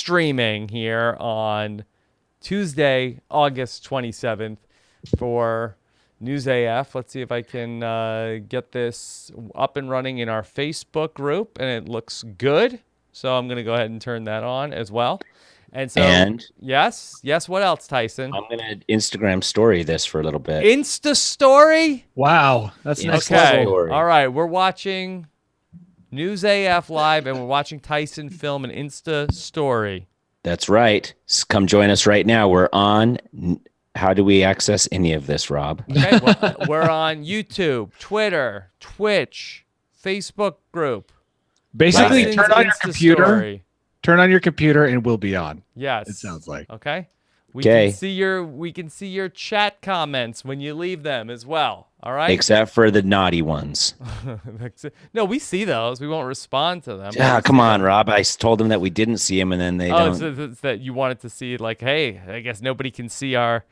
streaming here on Tuesday, August 27th for News AF. Let's see if I can get this up and running in our Facebook group, and it looks good. So I'm going to go ahead and turn that on as well. And so, yes, what else, Tyson? I'm going to Instagram story this for a little bit. Insta story? Wow, that's next okay. level. All right, we're watching News AF live, and we're watching Tyson film an Insta story. That's right. Come join us right now. We're on. How do we access any of this, Rob? Okay, well, we're on YouTube, Twitter, Twitch, Facebook group. Basically, turn on your computer. Story. Turn on your computer, and we'll be on. Yes, it sounds like. Okay. We can see your chat comments when you leave them as well. All right. Except for the naughty ones. No, we see those. We won't respond to them. Come on, Rob. I told them that we didn't see them, and then they don't. It's that you wanted to see, like, hey, I guess nobody can see our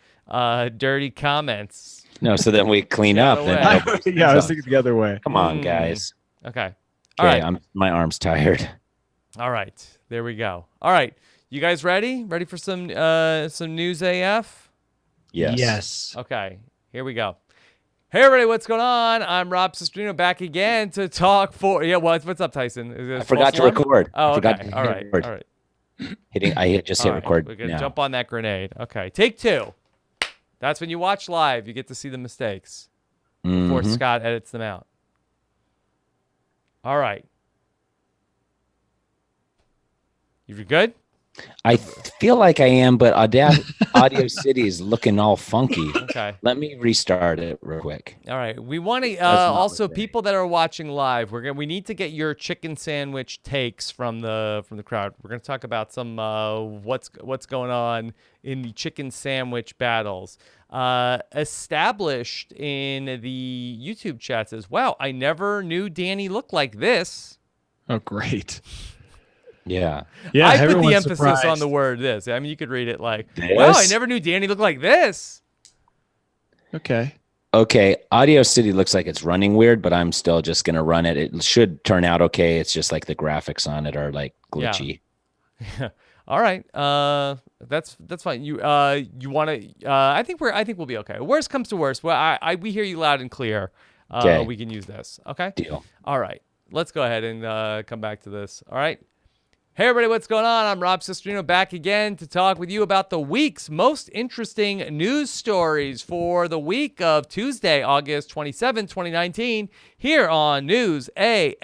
dirty comments. No, so then we clean up. Yeah, I was thinking the other way. Come on, guys. Okay. All right. My arm's tired. All right. There we go. All right. You guys ready? Ready for some News AF? Yes. Yes. Okay. Here we go. Hey, everybody. What's going on? I'm Rob Sestrino back again to talk for... Yeah, what's up, Tyson? I forgot to record. Oh, okay. All right. I just hit record. We're going to jump on that grenade. Okay. Take two. That's when you watch live. You get to see the mistakes before Scott edits them out. All right. You good? I feel like I am, but Audio City is looking all funky. Okay. Let me restart it real quick. All right. We want to also people that are watching live. We need to get your chicken sandwich takes from the crowd. We're going to talk about some what's going on in the chicken sandwich battles. Established in the YouTube chats as well. I never knew Danny looked like this. Oh, great. Yeah. I put the emphasis on the word this. I mean, you could read it like, this? Wow, I never knew Danny looked like this. Okay. Audio City looks like it's running weird, but I'm still just going to run it. It should turn out okay. It's just like the graphics on it are like glitchy. Yeah. All right. That's fine. You want to, I think we'll be okay. Worst comes to worst. Well, we hear you loud and clear. We can use this. Okay. Deal. All right. Let's go ahead and come back to this. All right. Hey, everybody, what's going on? I'm Rob Sestrino back again to talk with you about the week's most interesting news stories for the week of Tuesday, August 27, 2019, here on News AF.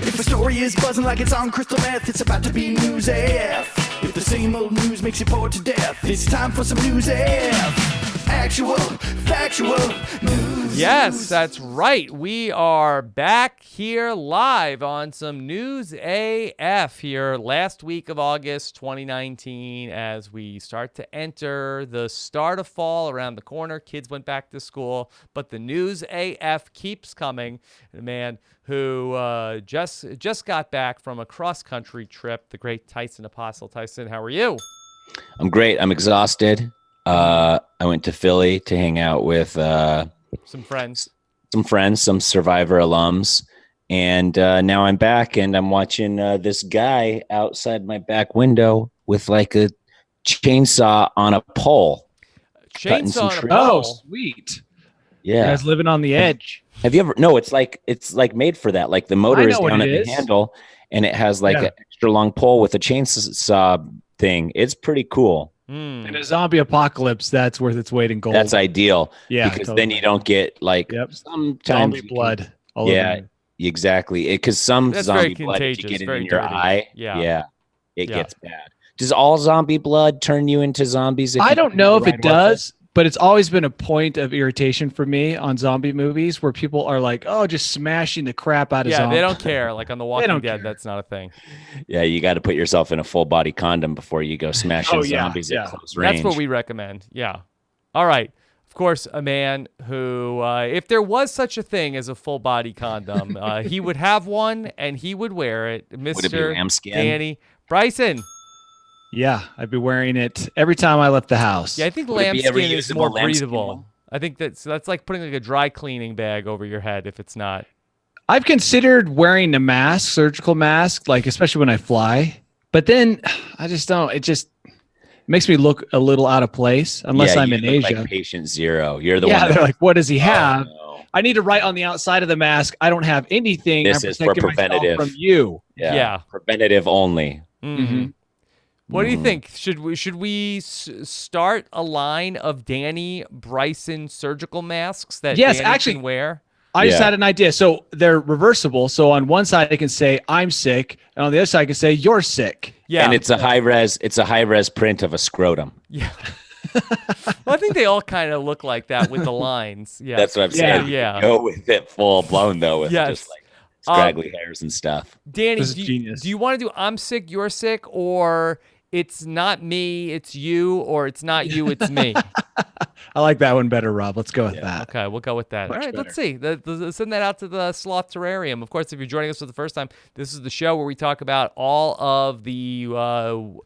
If the story is buzzing like it's on crystal meth, it's about to be News AF. If the same old news makes you bored to death, it's time for some News AF. Actual, factual news. Yes, that's right. We are back here live on some News AF here last week of August 2019 as we start to enter the start of fall around the corner. Kids went back to school, but the News AF keeps coming. A man who just got back from a cross-country trip, the great Tyson Apostle. Tyson, how are you? I'm great. I'm exhausted. I went to Philly to hang out with some friends, some Survivor alums, and now I'm back and I'm watching this guy outside my back window with like a chainsaw on a pole. Chainsaw on a pole? Oh, sweet. Yeah. You guys living on the edge. Have you ever? No, it's like made for that. Like the motor is down at the handle, and it has like an extra long pole with a chainsaw thing. It's pretty cool. In a zombie apocalypse, that's worth its weight in gold. That's ideal. Yeah, because then you don't get like sometimes zombie blood. Exactly. Because some zombie blood, if you get it in your eye, it gets bad. Does all zombie blood turn you into zombies? I don't know if it does, but it's always been a point of irritation for me on zombie movies where people are like, oh, just smashing the crap out of zombies. Yeah, they don't care. Like on The Walking Dead, that's not a thing. Yeah, you got to put yourself in a full body condom before you go smashing zombies at close range. That's what we recommend. Yeah. All right. Of course, a man who, if there was such a thing as a full body condom, he would have one and he would wear it. Mr. Danny Bryson. Yeah, I'd be wearing it every time I left the house. Yeah, I think lambskin is more breathable. I think that's like putting like a dry cleaning bag over your head if it's not. I've considered wearing a mask, surgical mask, like especially when I fly, But then I just don't. It just makes me look a little out of place unless I'm you in look Asia. like patient zero. You're the Yeah, one. they're like, what does he have? No. I need to write on the outside of the mask, I don't have anything. This I'm is for protecting myself preventative. from you. Yeah. Preventative only. Mhm. What do you think? Should we start a line of Danny Bryson surgical masks that Yes, Danny actually- can wear? I just Yeah. had an idea. So they're reversible. So on one side I can say I'm sick, and on the other side I can say you're sick. Yeah. And it's a high res print of a scrotum. Yeah. Well, I think they all kind of look like that with the lines. Yeah. That's what I'm saying. Yeah. You go with it full blown though, with Yes. just like scraggly hairs and stuff. Danny, This is do genius. you want to do I'm sick, you're sick, or it's not me, it's you, or it's not you, it's me? I like that one better, Rob. Let's go with that. Okay, we'll go with that. Much All right, better. let's see. Send that out to the Sloth Terrarium. Of course, if you're joining us for the first time, this is the show where we talk about all of the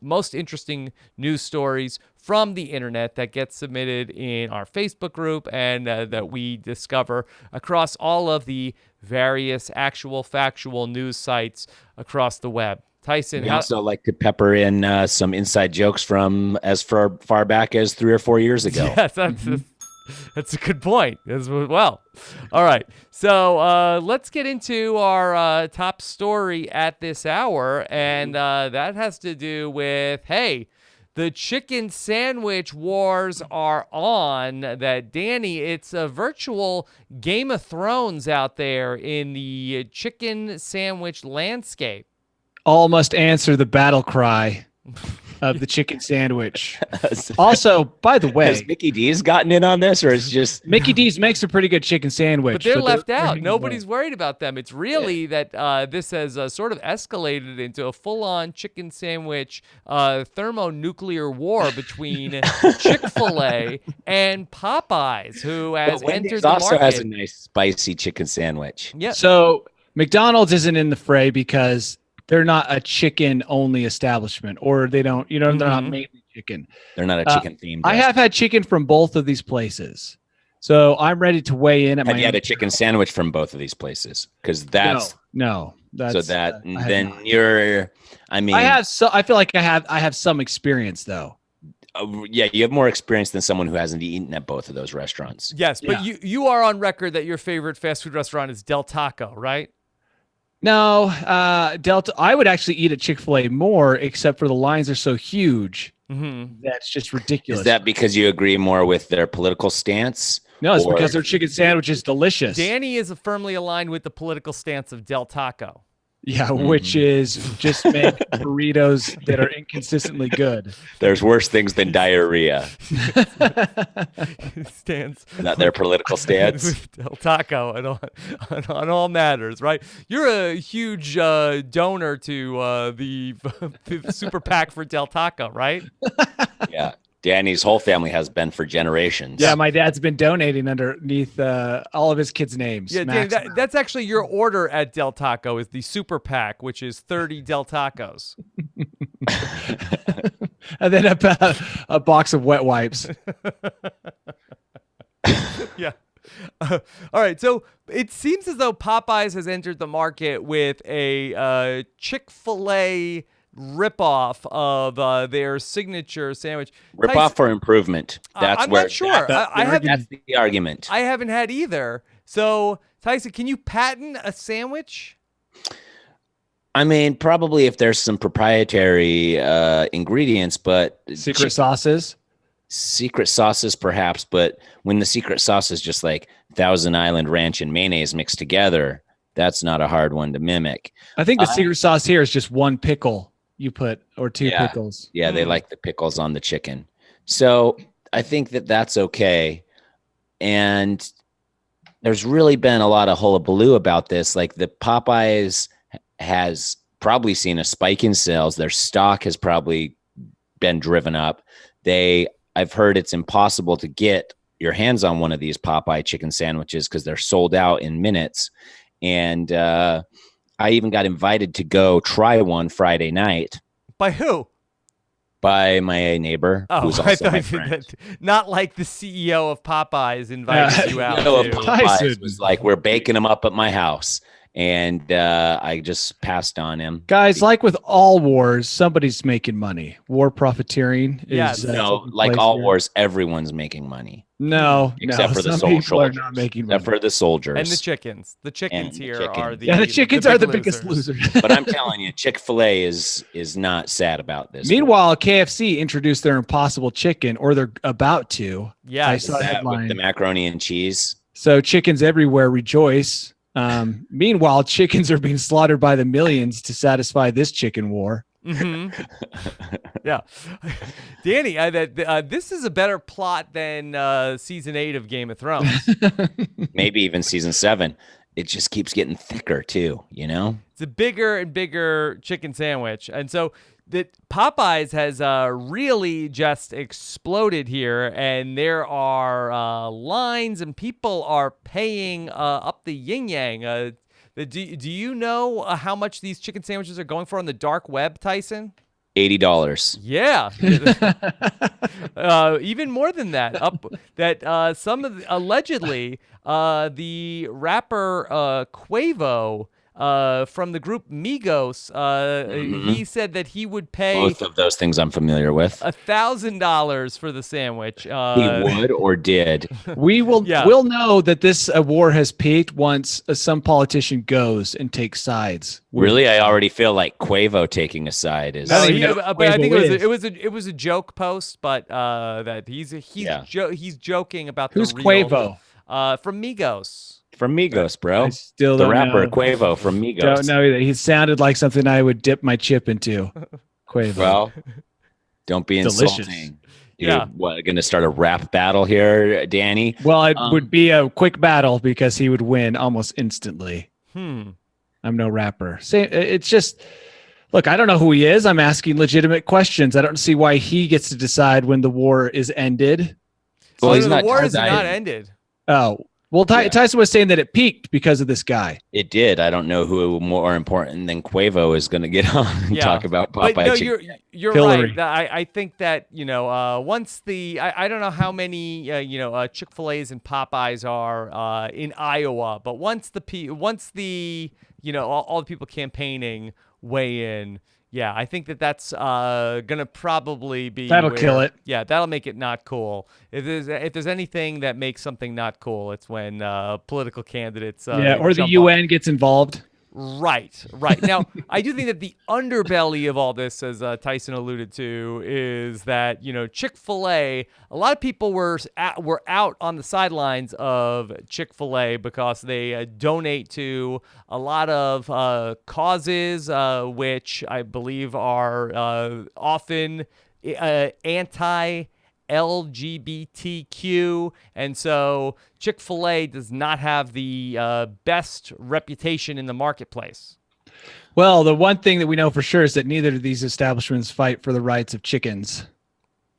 most interesting news stories from the internet that gets submitted in our Facebook group and that we discover across all of the various actual factual news sites across the web. Tyson, We also like to pepper in some inside jokes from as far back as 3 or 4 years ago. yes, that's a good point as well. All right, so let's get into our top story at this hour, and that has to do with, hey, the chicken sandwich wars are on. That, Danny, it's a virtual Game of Thrones out there in the chicken sandwich landscape. All must answer the battle cry of the chicken sandwich. Also, by the way, Has Mickey D's gotten in on this, or is just Mickey D's makes a pretty good chicken sandwich. But they're left out. hanging Nobody's worried about them. It's really that this has sort of escalated into a full-on chicken sandwich thermonuclear war between Chick-fil-A and Popeyes, who has But Wendy's entered the also market. has a nice spicy chicken sandwich. Yeah. So McDonald's isn't in the fray because they're not a chicken only establishment, or they don't, they're not mainly chicken. They're not a chicken themed. I have had chicken from both of these places. So I'm ready to weigh in at Have my you had own- a chicken sandwich from both of these places? Because that's no. That's so that I have then not. you're. I mean, I feel like I have some experience though. yeah, you have more experience than someone who hasn't eaten at both of those restaurants. Yes, but you are on record that your favorite fast food restaurant is Del Taco, right? No, Delta. I would actually eat at Chick-fil-A more, except for the lines are so huge. That's just ridiculous. Is that because you agree more with their political stance? No, it's or- because their chicken sandwich is delicious. Danny is firmly aligned with the political stance of Del Taco. Yeah, which is just make burritos that are inconsistently good. There's worse things than diarrhea. Stands Not their political stance. with Del Taco on all matters, right? You're a huge donor to the super PAC for Del Taco, right? Yeah. Danny's whole family has been for generations. Yeah, my dad's been donating underneath all of his kids' names. Yeah, Danny, Max. that's actually your order at Del Taco is the super PAC, which is 30 Del Tacos. And then a box of wet wipes. Yeah. All right. So it seems as though Popeyes has entered the market with a Chick-fil-A ripoff of their signature sandwich. Rip off for improvement. That's I'm where not sure. that's the argument. I haven't had either. So, Tyson, can you patent a sandwich? I mean, probably if there's some proprietary ingredients, but Secret sauces. secret sauces perhaps, but when the secret sauce is just like Thousand Island ranch and mayonnaise mixed together, that's not a hard one to mimic. I think the secret sauce here is just one pickle you put, or two Yeah. pickles. Yeah, they like the pickles on the chicken. So I think that that's okay. And there's really been a lot of hullabaloo about this. Like the Popeyes has probably seen a spike in sales. Their stock has probably been driven up. I've heard it's impossible to get your hands on one of these Popeye chicken sandwiches because they're sold out in minutes. And I even got invited to go try one Friday night By who? by my neighbor, Oh, who's I also my thought friend. that, not like the CEO of Popeyes invited you out. CEO of to- Popeyes Tyson. was like, we're baking them up at my house. and I just passed on him. Guys, like with all wars, somebody's making money. War profiteering is Yes. No, taking like place all here. wars, everyone's making money No, except for the some people are soldiers. not making Except money. for the soldiers And the chickens. The chickens And the here chickens. are the Yeah, the chickens are the big biggest losers. But I'm telling you, Chick-fil-A is not sad about this. Meanwhile, KFC introduced their Impossible Chicken, or they're about to. I Yes. saw a That headline. with the macaroni and cheese. So chickens everywhere rejoice. Meanwhile, chickens are being slaughtered by the millions to satisfy this chicken war. Hmm. Yeah. Danny, this is a better plot than season 8 of Game of Thrones. Maybe even season 7. It just keeps getting thicker too, you know? It's a bigger and bigger chicken sandwich. And so that Popeyes has really just exploded here, and there are lines and people are paying up the yin-yang. Do you know how much these chicken sandwiches are going for on the dark web, Tyson? $80. Yeah. Even more than that. Some of allegedly the rapper Quavo from the group Migos, he said that he would pay Both of those things I'm familiar with. $1,000 for the sandwich. He would or did. We'll know that this war has peaked once some politician goes and takes sides. Really, I already feel like Quavo taking a side is. I don't even know But what I think Quavo it was a joke post, but that he's joking about Who's the real, Quavo? From Migos. From Migos, bro. I still The don't rapper know. Quavo from Migos. Don't know either. He sounded like something I would dip my chip into. Quavo. Well, don't be Delicious. insulting. Dude, Yeah. what, going to start a rap battle here, Danny? Well, it would be a quick battle because he would win almost instantly. I'm no rapper. It's just, look, I don't know who he is. I'm asking legitimate questions. I don't see why he gets to decide when the war is ended. Well, he's the not. war is not ended. Oh, well, Tyson was saying that it peaked because of this guy. It did. I don't know who more important than Quavo is going to get on and talk about Popeye. But no, chicken. you're Hillary. right. I think that, once I don't know how many, Chick-fil-A's and Popeyes are in Iowa, but once the all the people campaigning weigh in, yeah, I think that's gonna probably be That'll kill it. Yeah, that'll make it not cool. If there's anything that makes something not cool, it's when political candidates or the jump UN gets involved. Right. Now, I do think that the underbelly of all this, as Tyson alluded to, is that, Chick-fil-A, a lot of people were out on the sidelines of Chick-fil-A because they donate to a lot of causes, which I believe are often anti-LGBTQ, and so Chick-fil-A does not have the best reputation in the marketplace. Well, the one thing that we know for sure is that neither of these establishments fight for the rights of chickens.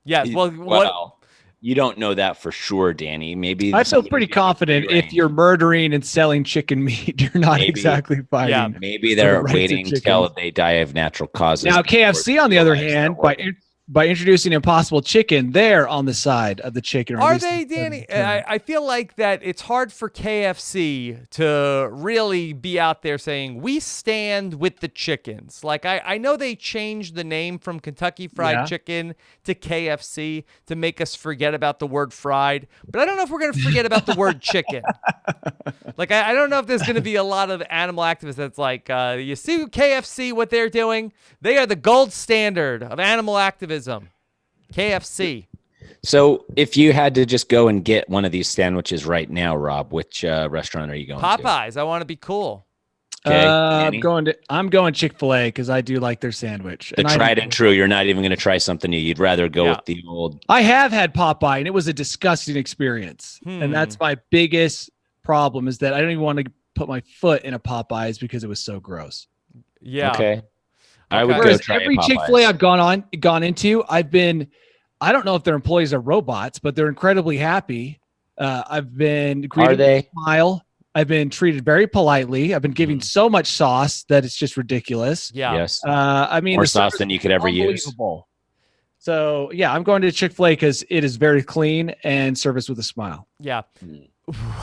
Yes, Well, you don't know that for sure, Danny. Maybe I feel pretty confident if you're murdering and selling chicken meat, you're not exactly fighting. Yeah. Maybe they're rights of waiting chickens. till they die of natural causes. Now, KFC, on the other realize hand, that by introducing Impossible Chicken, they're on the side of the chicken. or at Are least they, the- Danny? I feel like that it's hard for KFC to really be out there saying, we stand with the chickens. Like, I know they changed the name from Kentucky Fried Chicken to KFC to make us forget about the word fried, but I don't know if we're going to forget about the word chicken. Like, I don't know if there's going to be a lot of animal activists that's like, you see KFC, what they're doing? They are the gold standard of animal activism. KFC. So if you had to just go and get one of these sandwiches right now, Rob, which restaurant are you going to? Popeyes. I want to be cool. Okay, I'm Danny? going Chick-fil-A because I do like their sandwich. The tried and true. You're not even going to try something new. You'd rather go with the old. I have had Popeye, and it was a disgusting experience. And that's my biggest problem is that I don't even want to put my foot in a Popeyes because it was so gross. Yeah. Okay. I would go Whereas try every a Popeyes. Chick-fil-A I've gone into, I don't know if their employees are robots, but they're incredibly happy. I've been greeted Are they? with a smile. I've been treated very politely. I've been given so much sauce that it's just ridiculous. Yeah. Yes. I mean, More the sauce service than you is could ever use. unbelievable. So yeah, I'm going to Chick-fil-A because it is very clean and service with a smile. Yeah.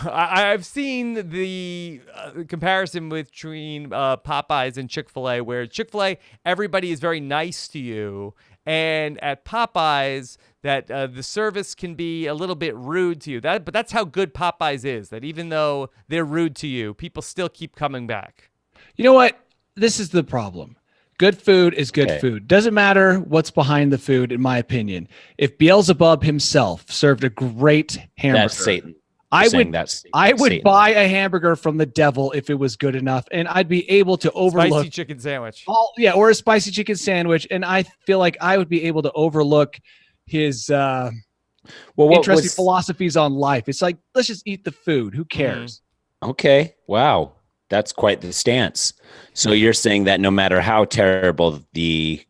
I've seen the comparison between Popeyes and Chick-fil-A, where Chick-fil-A, everybody is very nice to you, and at Popeyes, that the service can be a little bit rude to you. But that's how good Popeyes is, that even though they're rude to you, people still keep coming back. You know what? This is the problem. Good food is good food. Doesn't matter what's behind the food, in my opinion. If Beelzebub himself served a great hamburger, That's Satan. I would Satan. buy a hamburger from the devil if it was good enough, and I'd be able to overlook Spicy chicken sandwich. or a spicy chicken sandwich, and I feel like I would be able to overlook his interesting philosophies on life. It's like, let's just eat the food. Who cares? Okay. Wow. That's quite the stance. So you're saying that no matter how terrible the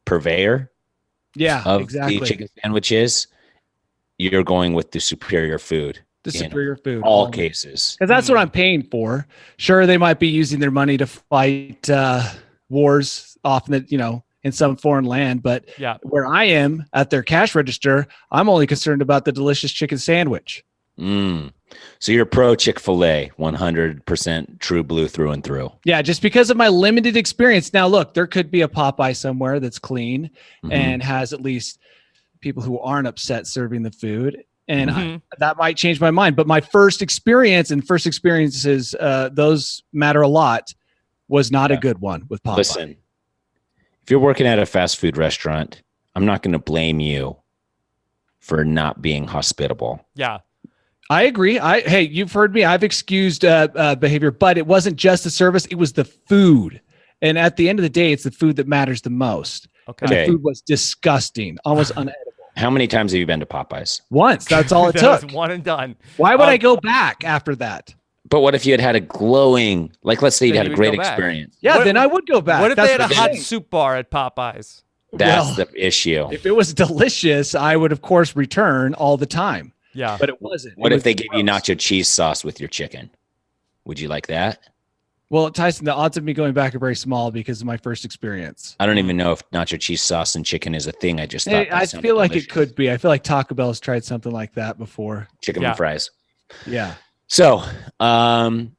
purveyor of the chicken sandwich is, you're going with the superior food. The superior food. All cases. Because that's what I'm paying for. Sure, they might be using their money to fight wars off in some foreign land, but where I am at their cash register, I'm only concerned about the delicious chicken sandwich. So you're pro Chick-fil-A, 100% true blue through and through. Yeah, just because of my limited experience. Now, look, there could be a Popeye somewhere that's clean and has at least people who aren't upset serving the food. And that might change my mind. But my first experiences, those matter a lot, was not a good one with Popeye. Listen, if you're working at a fast food restaurant, I'm not going to blame you for not being hospitable. Yeah. I agree. Hey, you've heard me. I've excused behavior, but it wasn't just the service. It was the food. And at the end of the day, it's the food that matters the most. Okay. And the food was disgusting, almost unedible. How many times have you been to Popeyes? Once. That's all it took. One and done. Why would I go back after that? But what if you had a glowing, like, let's say you had a great experience. Yeah, then I would go back. What if they had a hot soup bar at Popeyes? That's the issue. If it was delicious, I would, of course, return all the time. Yeah. But it wasn't. What if they gave you nacho cheese sauce with your chicken? Would you like that? Well, Tyson, the odds of me going back are very small because of my first experience. I don't even know if nacho cheese sauce and chicken is a thing. I just thought I feel like it could be. I feel like Taco Bell's tried something like that before. Chicken and fries. Yeah. So, and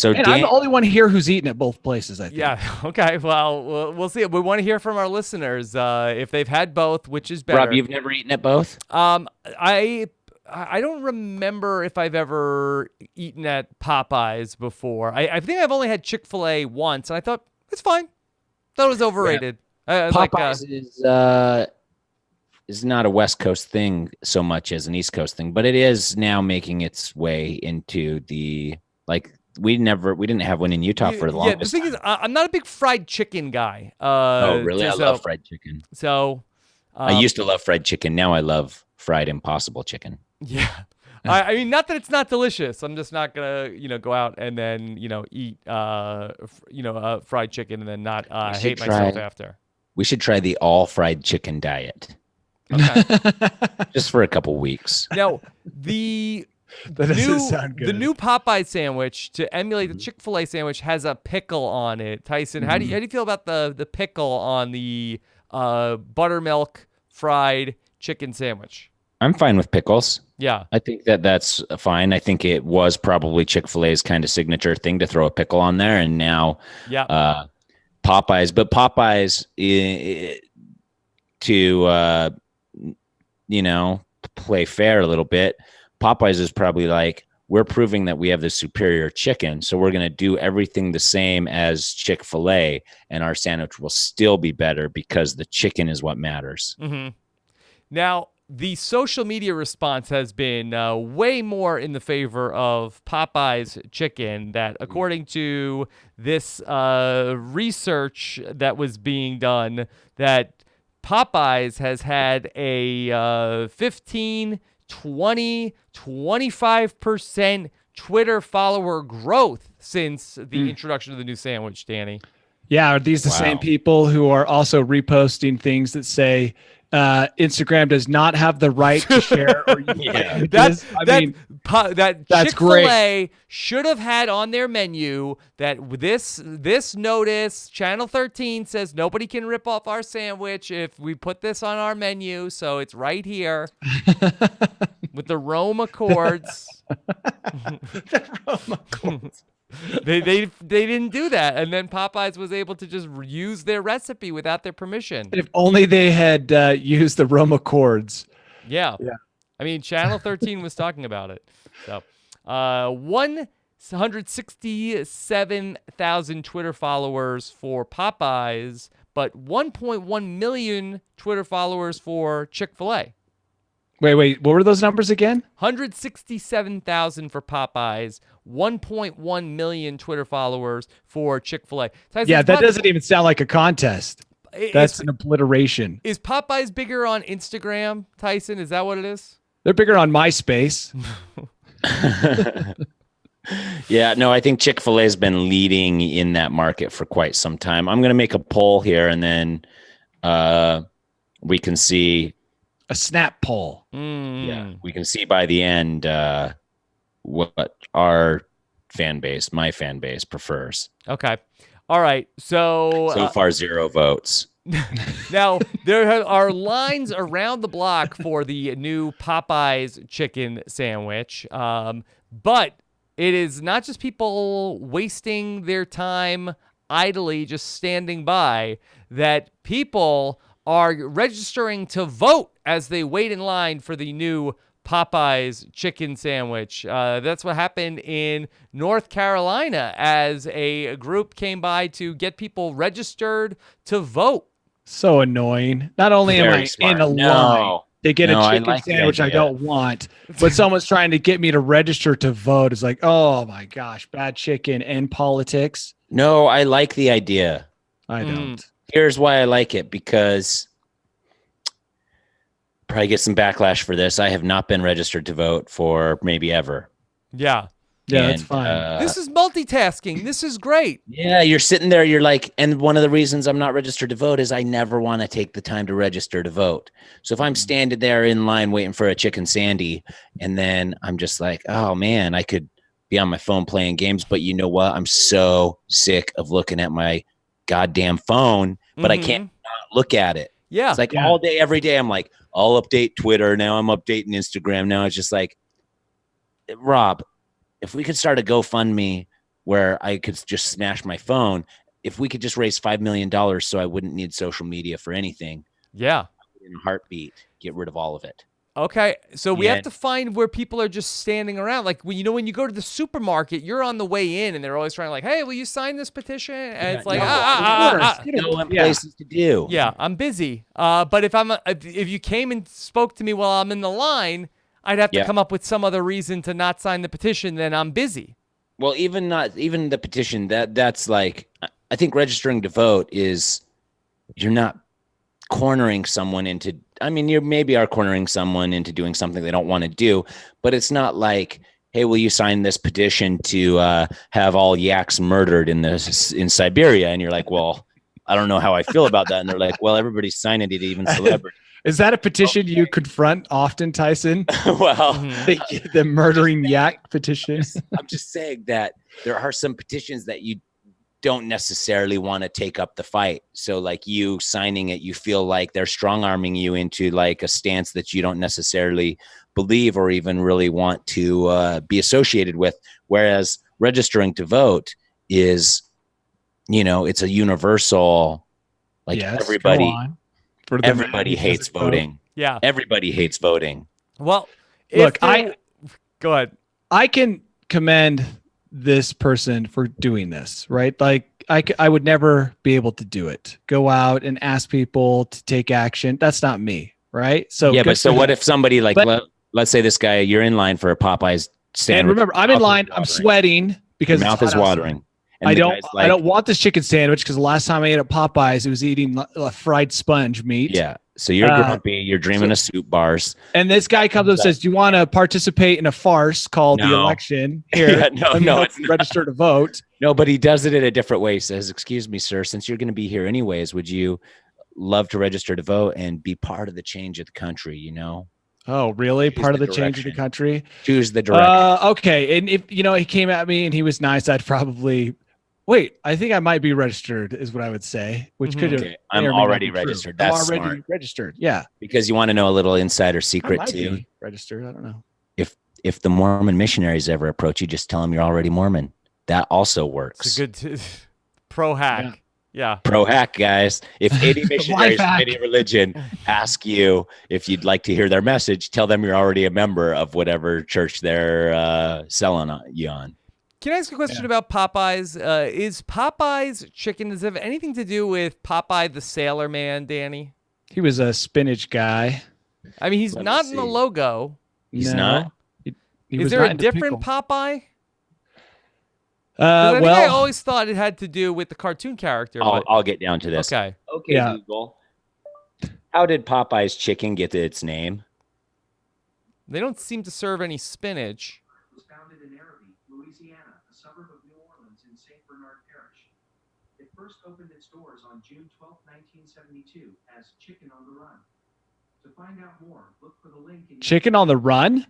I'm the only one here who's eaten at both places, I think. Yeah. Okay. Well, we'll see. We want to hear from our listeners if they've had both, which is better. Rob, you've never eaten at both? I don't remember if I've ever eaten at Popeyes before. I think I've only had Chick-fil-A once, and I thought it's fine. Thought it was overrated. Yeah. Popeyes is not a West Coast thing so much as an East Coast thing, but it is now making its way into the we didn't have one in Utah for the longest time. The thing is, I'm not a big fried chicken guy. Oh, really? I love fried chicken. So I used to love fried chicken. Now I love fried Impossible chicken. Yeah. I mean, not that it's not delicious. I'm just not gonna, go out and then, eat, fried chicken and then not hate myself after. We should try the all fried chicken diet. Okay. Just for a couple weeks. Now, the new Popeye sandwich, to emulate the Chick-fil-A sandwich, has a pickle on it. Tyson, how do you feel about the pickle on the buttermilk fried chicken sandwich? I'm fine with pickles. Yeah. I think that's fine. I think it was probably Chick-fil-A's kind of signature thing to throw a pickle on there. And now Popeyes. But Popeyes, to play fair a little bit, Popeyes is probably like, we're proving that we have the superior chicken, so we're going to do everything the same as Chick-fil-A, and our sandwich will still be better because the chicken is what matters. Mm-hmm. Now, the social media response has been way more in the favor of Popeye's chicken, that according to this research that was being done, that Popeyes has had a 15, 20, 25% Twitter follower growth since the introduction of the new sandwich, Danny. Yeah, are these the same people who are also reposting things that say Instagram does not have the right to share or use that that's Chick-fil-A great. should have had on their menu that this notice, Channel 13 says nobody can rip off our sandwich if we put this on our menu, so it's right here. with the Roma chords. The Roma chords. They didn't do that, and then Popeyes was able to just use their recipe without their permission. If only they had used the Roma chords. Yeah. Yeah. I mean, Channel 13 was talking about it. So, 167,000 Twitter followers for Popeyes, but 1.1 million Twitter followers for Chick-fil-A. Wait. What were those numbers again? 167,000 for Popeyes, 1.1 million Twitter followers for Chick-fil-A. Tyson, Yeah, is that doesn't even sound like a contest. That's is, an obliteration. is Popeyes bigger on Instagram, Tyson? Is that what it is? They're bigger on MySpace. Yeah, no, I think Chick-fil-A has been leading in that market for quite some time. I'm going to make a poll here, and then we can see. A snap poll. Yeah, we can see by the end what our my fan base prefers. Okay. All right. So far, 0 votes. Now, there are lines around the block for the new Popeyes chicken sandwich, but it is not just people wasting their time idly just standing by, that people are registering to vote as they wait in line for the new Popeyes chicken sandwich. That's what happened in North Carolina as a group came by to get people registered to vote. So annoying. Not only am Very I smart. in a No. line to get No, a I chicken like the sandwich I idea. don't want, but someone's trying to get me to register to vote. It's like, oh my gosh, bad chicken and politics. No, I like the idea. I don't. Here's why I like it, because probably get some backlash for this. I have not been registered to vote for maybe ever. Yeah. Yeah, that's And, fine. This is multitasking. This is great. Yeah, you're sitting there, you're like, and one of the reasons I'm not registered to vote is I never want to take the time to register to vote. So if I'm standing there in line waiting for a chicken sandy, and then I'm just like, oh man, I could be on my phone playing games, but you know what? I'm so sick of looking at my goddamn phone, but I can't not look at it. Yeah. It's like all day, every day, I'm like, I'll update Twitter. Now I'm updating Instagram. Now it's just like, Rob, if we could start a GoFundMe where I could just smash my phone, if we could just raise $5 million so I wouldn't need social media for anything, Yeah. in a heartbeat, get rid of all of it. Okay, so we Yeah. have to find where people are just standing around. Like, when you go to the supermarket, you're on the way in, and they're always trying, like, hey, will you sign this petition? And it's like, No places to do. yeah, I'm busy. But if you came and spoke to me while I'm in the line, I'd have to come up with some other reason to not sign the petition. Then I'm busy. Well, even the petition, that's like, I think registering to vote is, you're not cornering someone into, I mean, you maybe are cornering someone into doing something they don't want to do, but it's not like, hey, will you sign this petition to have all yaks murdered in Siberia? And you're like, well, I don't know how I feel about that. And they're like, well, everybody's signing it, even celebrities. Is that a petition you confront often, Tyson? Well, The murdering yak petition? I'm just saying that there are some petitions that you don't necessarily want to take up the fight. So like you signing it, you feel like they're strong arming you into like a stance that you don't necessarily believe or even really want to be associated with. Whereas registering to vote is, it's a universal, like everybody hates voting. Yeah. Everybody hates voting. Well, Look, go ahead. I can commend this person for doing this, right? Like I would never be able to do it. Go out and ask people to take action. That's not me, right? So yeah, but so what if somebody like, let's say this guy, you're in line for a Popeyes sandwich. And remember, I'm in line. I'm sweating because your mouth is watering. And I don't want this chicken sandwich because the last time I ate at Popeyes, it was eating fried sponge meat. Yeah. So you're grumpy. You're dreaming of soup bars. And this guy comes up and says, do you want to participate in a farce called the election? Here, no, it's register to vote. No, but he does it in a different way. He says, excuse me, sir, since you're going to be here anyways, would you love to register to vote and be part of the change of the country, Oh, really? Choose Part of the the change of the direction. country? Choose the direction. Okay. And if, he came at me and he was nice, I'd probably... Wait, I think I might be registered, is what I would say, which could have. Okay. I'm already registered. That's I'm already smart. registered. Yeah. Because you want to know a little insider I secret might too. be registered. I don't know. if the Mormon missionaries ever approach you, just tell them you're already Mormon. That also works. It's a good pro hack. Yeah. Pro hack, guys. If any missionaries hack. from any religion ask you if you'd like to hear their message, tell them you're already a member of whatever church they're selling you on. Can I ask a question about Popeyes? Is Popeyes chicken, does it have anything to do with Popeye the Sailor Man, Danny? He was a spinach guy. I mean, he's Let me not in the see. logo. He's No. not? He Is was there not a into different pickle. Popeye? 'Cause I think I Well, always thought it had to do with the cartoon character. but- I'll get down to this. Okay. Okay, Yeah. Google. How did Popeye's chicken get its name? They don't seem to serve any spinach. Was founded in Araby, Louisiana, a suburb of New Orleans in St. Bernard Parish. It first opened its doors on June 12, 1972 as Chicken on the Run. To find out more, look for the link in Chicken on the Run?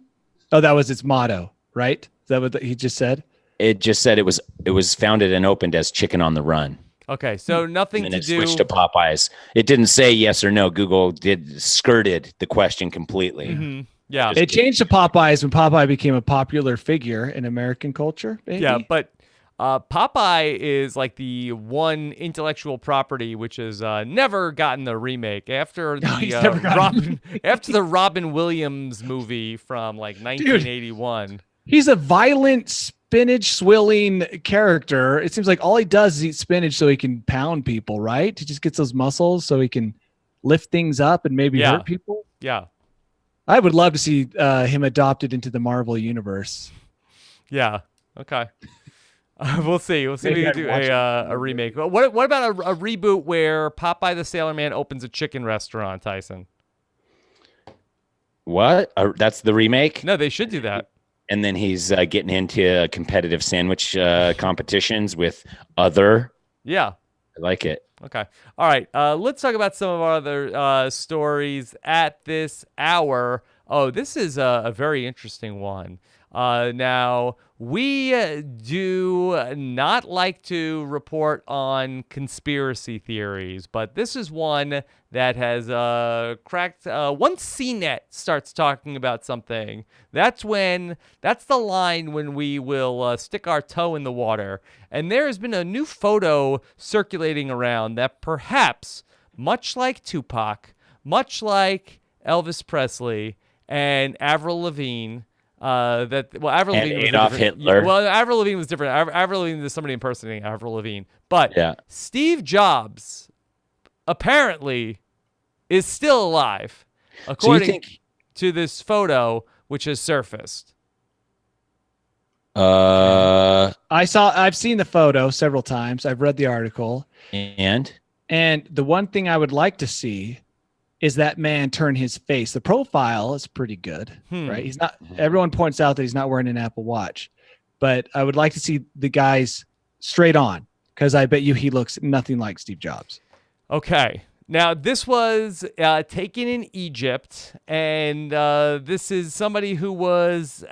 Oh, that was its motto, right? Is that what he just said? It just said it was founded and opened as Chicken on the Run. Okay, so nothing And to then it do. switched to Popeyes. It didn't say yes or no. Google skirted the question completely. Mhm. Yeah. It changed to Popeyes when Popeye became a popular figure in American culture. Maybe? Yeah, but Popeye is like the one intellectual property which has never gotten the remake after the he's never gotten- after the Robin Williams movie from like 1981. He's a violent spinach swilling character. It seems like all he does is eat spinach so he can pound people, right? He just gets those muscles so he can lift things up and maybe Yeah. hurt people. Yeah, I would love to see him adopted into the Marvel universe. yeah. Okay. We'll see. We'll see if Maybe we I'd can do watch a remake. But what about a reboot where Popeye the Sailor Man opens a chicken restaurant, Tyson? What? That's the remake? No, they should do that. And then he's getting into competitive sandwich competitions with other. Yeah. I like it. Okay. All right. Let's talk about some of our other stories at this hour. Oh, this is a very interesting one. Now, we do not like to report on conspiracy theories, but this is one that has cracked. Once CNET starts talking about something, that's the line when we will stick our toe in the water. And there has been a new photo circulating around that perhaps, much like Tupac, much like Elvis Presley and Avril Lavigne, Avril Lavigne was Adolf different. Hitler. Well, Avril Lavigne was different. Avril Lavigne is somebody impersonating Avril Lavigne, but Yeah. Steve Jobs apparently is still alive, So you according think? to this photo which has surfaced. I've seen the photo several times. I've read the article. And And the one thing I would like to see is that man turn his face. The profile is pretty good, right? He's not, everyone points out that he's not wearing an Apple Watch, but I would like to see the guys straight on because I bet you he looks nothing like Steve Jobs. Okay. Now, this was taken in Egypt, and this is somebody who was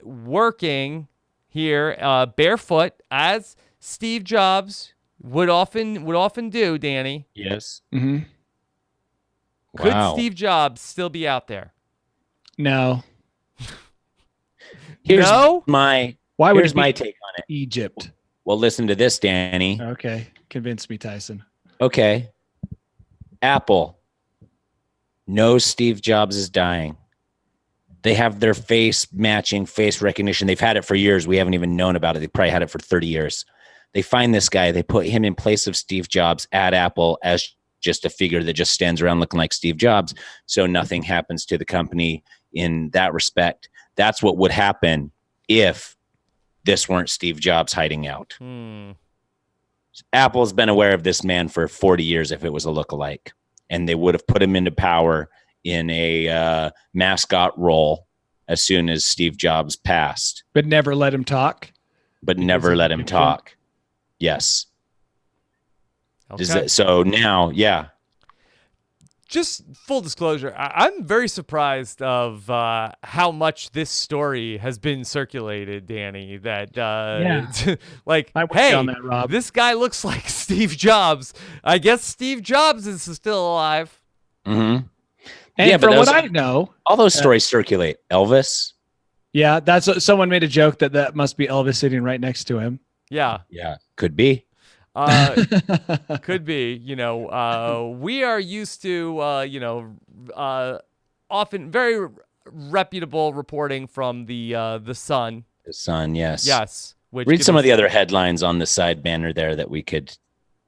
working here barefoot, as Steve Jobs would often do, Danny. yes. Mm-hmm. Could Wow. Steve Jobs still be out there? No. Here's No? my Why would here's it be my take on it. Egypt? Well, listen to this, Danny. Okay. Convince me, Tyson. Okay. Apple knows Steve Jobs is dying. They have their face matching face recognition. They've had it for years. We haven't even known about it. They probably had it for 30 years. They find this guy. They put him in place of Steve Jobs at Apple as just a figure that just stands around looking like Steve Jobs. So nothing happens to the company in that respect. That's what would happen if this weren't Steve Jobs hiding out. Apple's been aware of this man for 40 years if it was a lookalike, and they would have put him into power in a mascot role as soon as Steve Jobs passed, But never let him talk. but never let him talk. Yes. Okay. So now, yeah. Just full disclosure, I'm very surprised of how much this story has been circulated, Danny. That like, I'm with you hey, on that, Rob. this guy looks like Steve Jobs. I guess Steve Jobs is still alive. Mm-hmm. And Yeah, but from what those- I know, All those stories circulate. Elvis, Yeah, that's what, someone made a joke that must be Elvis sitting right next to him. Yeah. Yeah, could be. Could be. We are used to, often very reputable reporting from the Sun. The Sun, yes. Yes. Which Read some of the other headlines on the side banner there that we could,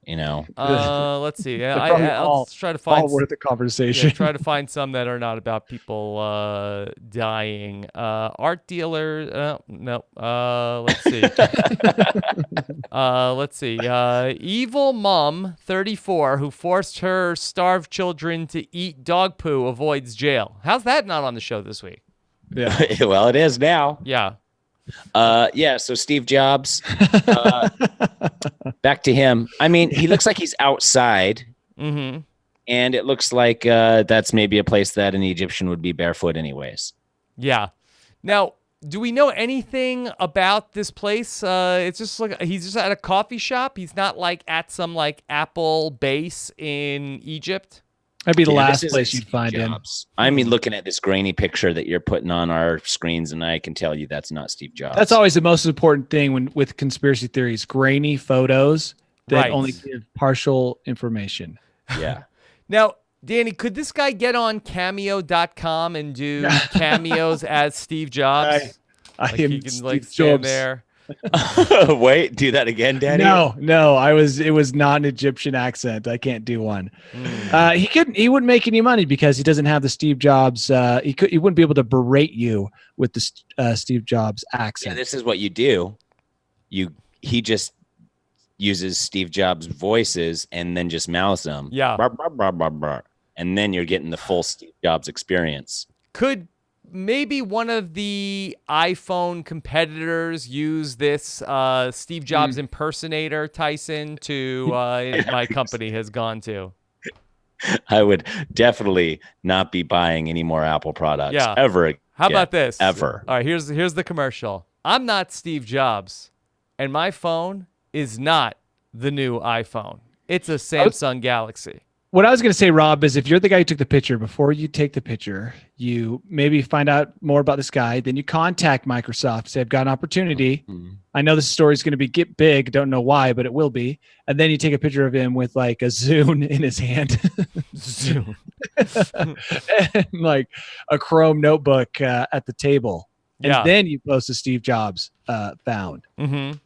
let's see. They're probably I'll try to find all worth the conversation. Yeah, try to find some that are not about people dying. Art dealer. No. Let's see. Let's see. Evil mom, 34, who forced her starved children to eat dog poo, avoids jail. How's that not on the show this week? Yeah. Well, it is now. Yeah. So Steve Jobs, back to him. I mean, he looks like he's outside. Mm-hmm. And it looks like that's maybe a place that an Egyptian would be barefoot anyways. Yeah. Now, do we know anything about this place? It's just like he's just at a coffee shop. He's not like at some like Apple base in Egypt. That'd be the last this place isn't you'd find him. Jobs. I mean, looking at this grainy picture that you're putting on our screens, and I can tell you that's not Steve Jobs. That's always the most important thing with conspiracy theories: grainy photos that Right. only give partial information. Yeah. Now, Danny, could this guy get on Cameo.com and do cameos as Steve Jobs? I Like am he can Steve like stand Jobs. there. Wait, do that again, Daddy? No, it was not an Egyptian accent. I can't do one. He wouldn't make any money because he doesn't have the Steve Jobs. He wouldn't be able to berate you with the Steve Jobs Yeah, accent. this is what you do. He just uses Steve Jobs' voices and then just mouths them. Yeah. Brr, brr, brr, brr, brr. And then you're getting the full Steve Jobs experience. Could maybe one of the iPhone competitors use this Steve Jobs impersonator, Tyson, to my company has gone to? I would definitely not be buying any more Apple products ever again. How about this? Ever. All right, here's the commercial. I'm not Steve Jobs, and my phone is not the new iPhone. It's a Samsung Galaxy. What I was going to say, Rob, is if you're the guy who took the picture, before you take the picture, you maybe find out more about this guy. Then you contact Microsoft, say, I've got an opportunity. I know this story is going to get big. Don't know why, but it will be. And then you take a picture of him with like a Zune in his hand. Zune. And like a Chrome notebook at the table. And then you post a Steve Jobs found. Mm-hmm.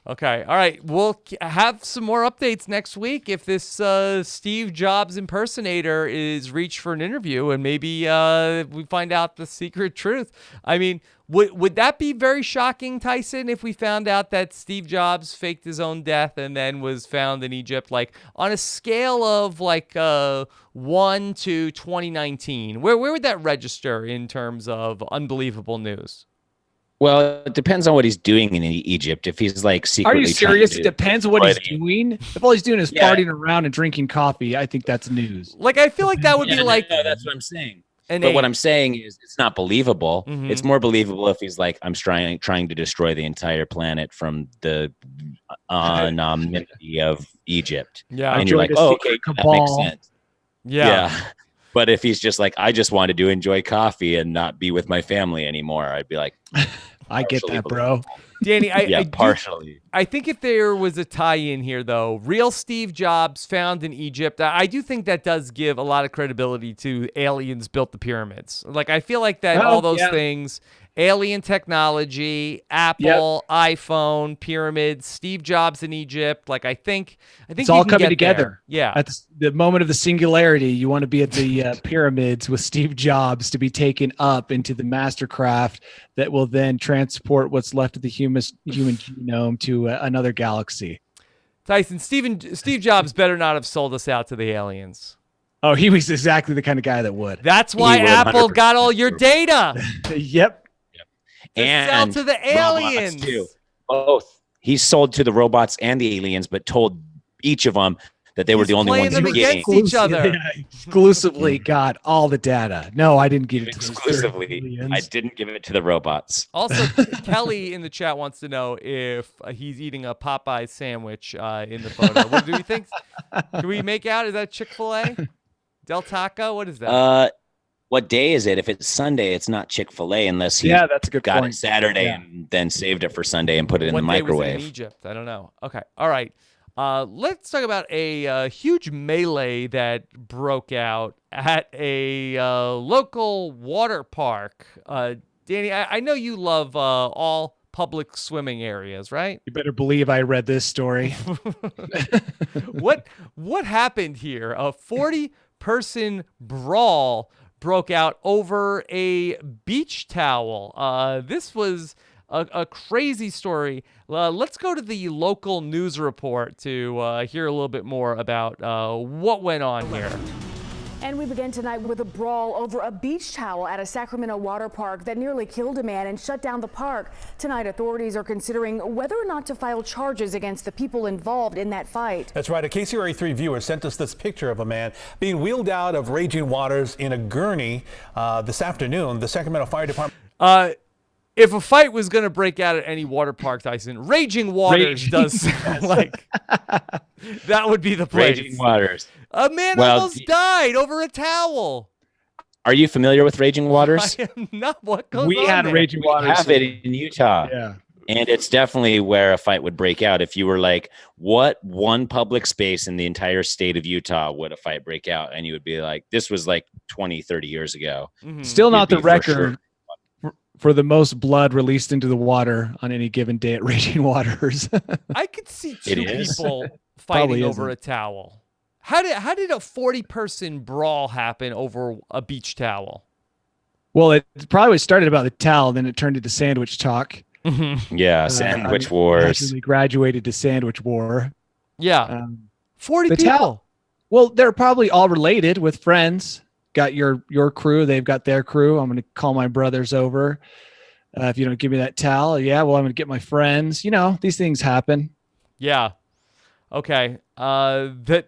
Okay. All right. We'll have some more updates next week if this Steve Jobs impersonator is reached for an interview, and maybe we find out the secret truth. I mean, would that be very shocking, Tyson, if we found out that Steve Jobs faked his own death and then was found in Egypt? Like on a scale of like 1 to 2019, where would that register in terms of unbelievable news? Well, it depends on what he's doing in Egypt. If he's like secretly, are you serious? It depends what he's fighting. doing. If all he's doing is farting around and drinking coffee, I think that's news. Like I feel like that would be like. No, that's what I'm saying. But what I'm saying is, it's not believable. Mm-hmm. It's more believable if he's like, I'm trying to destroy the entire planet from the anonymity of Egypt. Yeah, and you're like, oh, okay, that makes sense. Yeah. But if he's just like, I just wanted to enjoy coffee and not be with my family anymore, I'd be like, I get that, bro. Danny, partially. I think if there was a tie-in here, though, real Steve Jobs found in Egypt, I do think that does give a lot of credibility to aliens built the pyramids. Like, I feel like that all those things, alien technology, Apple, iPhone, pyramids, Steve Jobs in Egypt, like, I think it's all coming together. There. Yeah. At the moment of the singularity, you want to be at the pyramids with Steve Jobs to be taken up into the mastercraft that will then transport what's left of the human genome to another galaxy. Tyson, Steve Jobs better not have sold us out to the aliens. Oh, he was exactly the kind of guy that would. That's why Apple got all your data. Yep. And sell to the aliens too. Both. He sold to the robots and the aliens, but told each of them that they were the only ones them getting against each other. Yeah, exclusively got all the data. No, I didn't give it to exclusively. I didn't give it to the robots. Also, Kelly in the chat wants to know if he's eating a Popeye sandwich in the photo. What do we think? Can we make out? Is that Chick-fil-A? Del Taco? What is that? What day is it? If it's Sunday, it's not Chick-fil-A unless he that's a good got point. it Saturday Yeah. and then saved it for Sunday and put it in What the day was it microwave. in Egypt? I don't know. Okay. All right. Let's talk about a huge melee that broke out at a local water park. Danny, I know you love all public swimming areas, right? You better believe I read this story. What happened here? A 40-person brawl broke out over a beach towel. This was a crazy story. Let's go to the local news report to hear a little bit more about what went on here. And we begin tonight with a brawl over a beach towel at a Sacramento water park that nearly killed a man and shut down the park. Tonight, authorities are considering whether or not to file charges against the people involved in that fight. That's right. A KCRA3 viewer sent us this picture of a man being wheeled out of raging waters in a gurney this afternoon. The Sacramento Fire Department. If a fight was going to break out at any water park, Tyson, Raging Waters does sound like that would be the place. Raging Waters. A man almost died over a towel. Are you familiar with Raging Waters? I am not. What goes We on had there? Raging Waters. We have it in Utah. Yeah. And it's definitely where a fight would break out. If you were like, what one public space in the entire state of Utah would a fight break out? And you would be like, this was like 20, 30 years ago. Mhm. Still not the You'd be for record sure. for the most blood released into the water on any given day at Raging Waters. I could see It two is. people Probably fighting over isn't. a towel. How did a 40-person brawl happen over a beach towel? Well, it probably started about the towel, then it turned into sandwich talk. Yeah, sandwich I wars. actually graduated to sandwich war. Yeah, 40 the people. towel- Well, they're probably all related with friends. Got your crew, they've got their crew. I'm going to call my brothers over. If you don't give me that towel, yeah, well, I'm going to get my friends. You know, these things happen. Yeah. Okay. That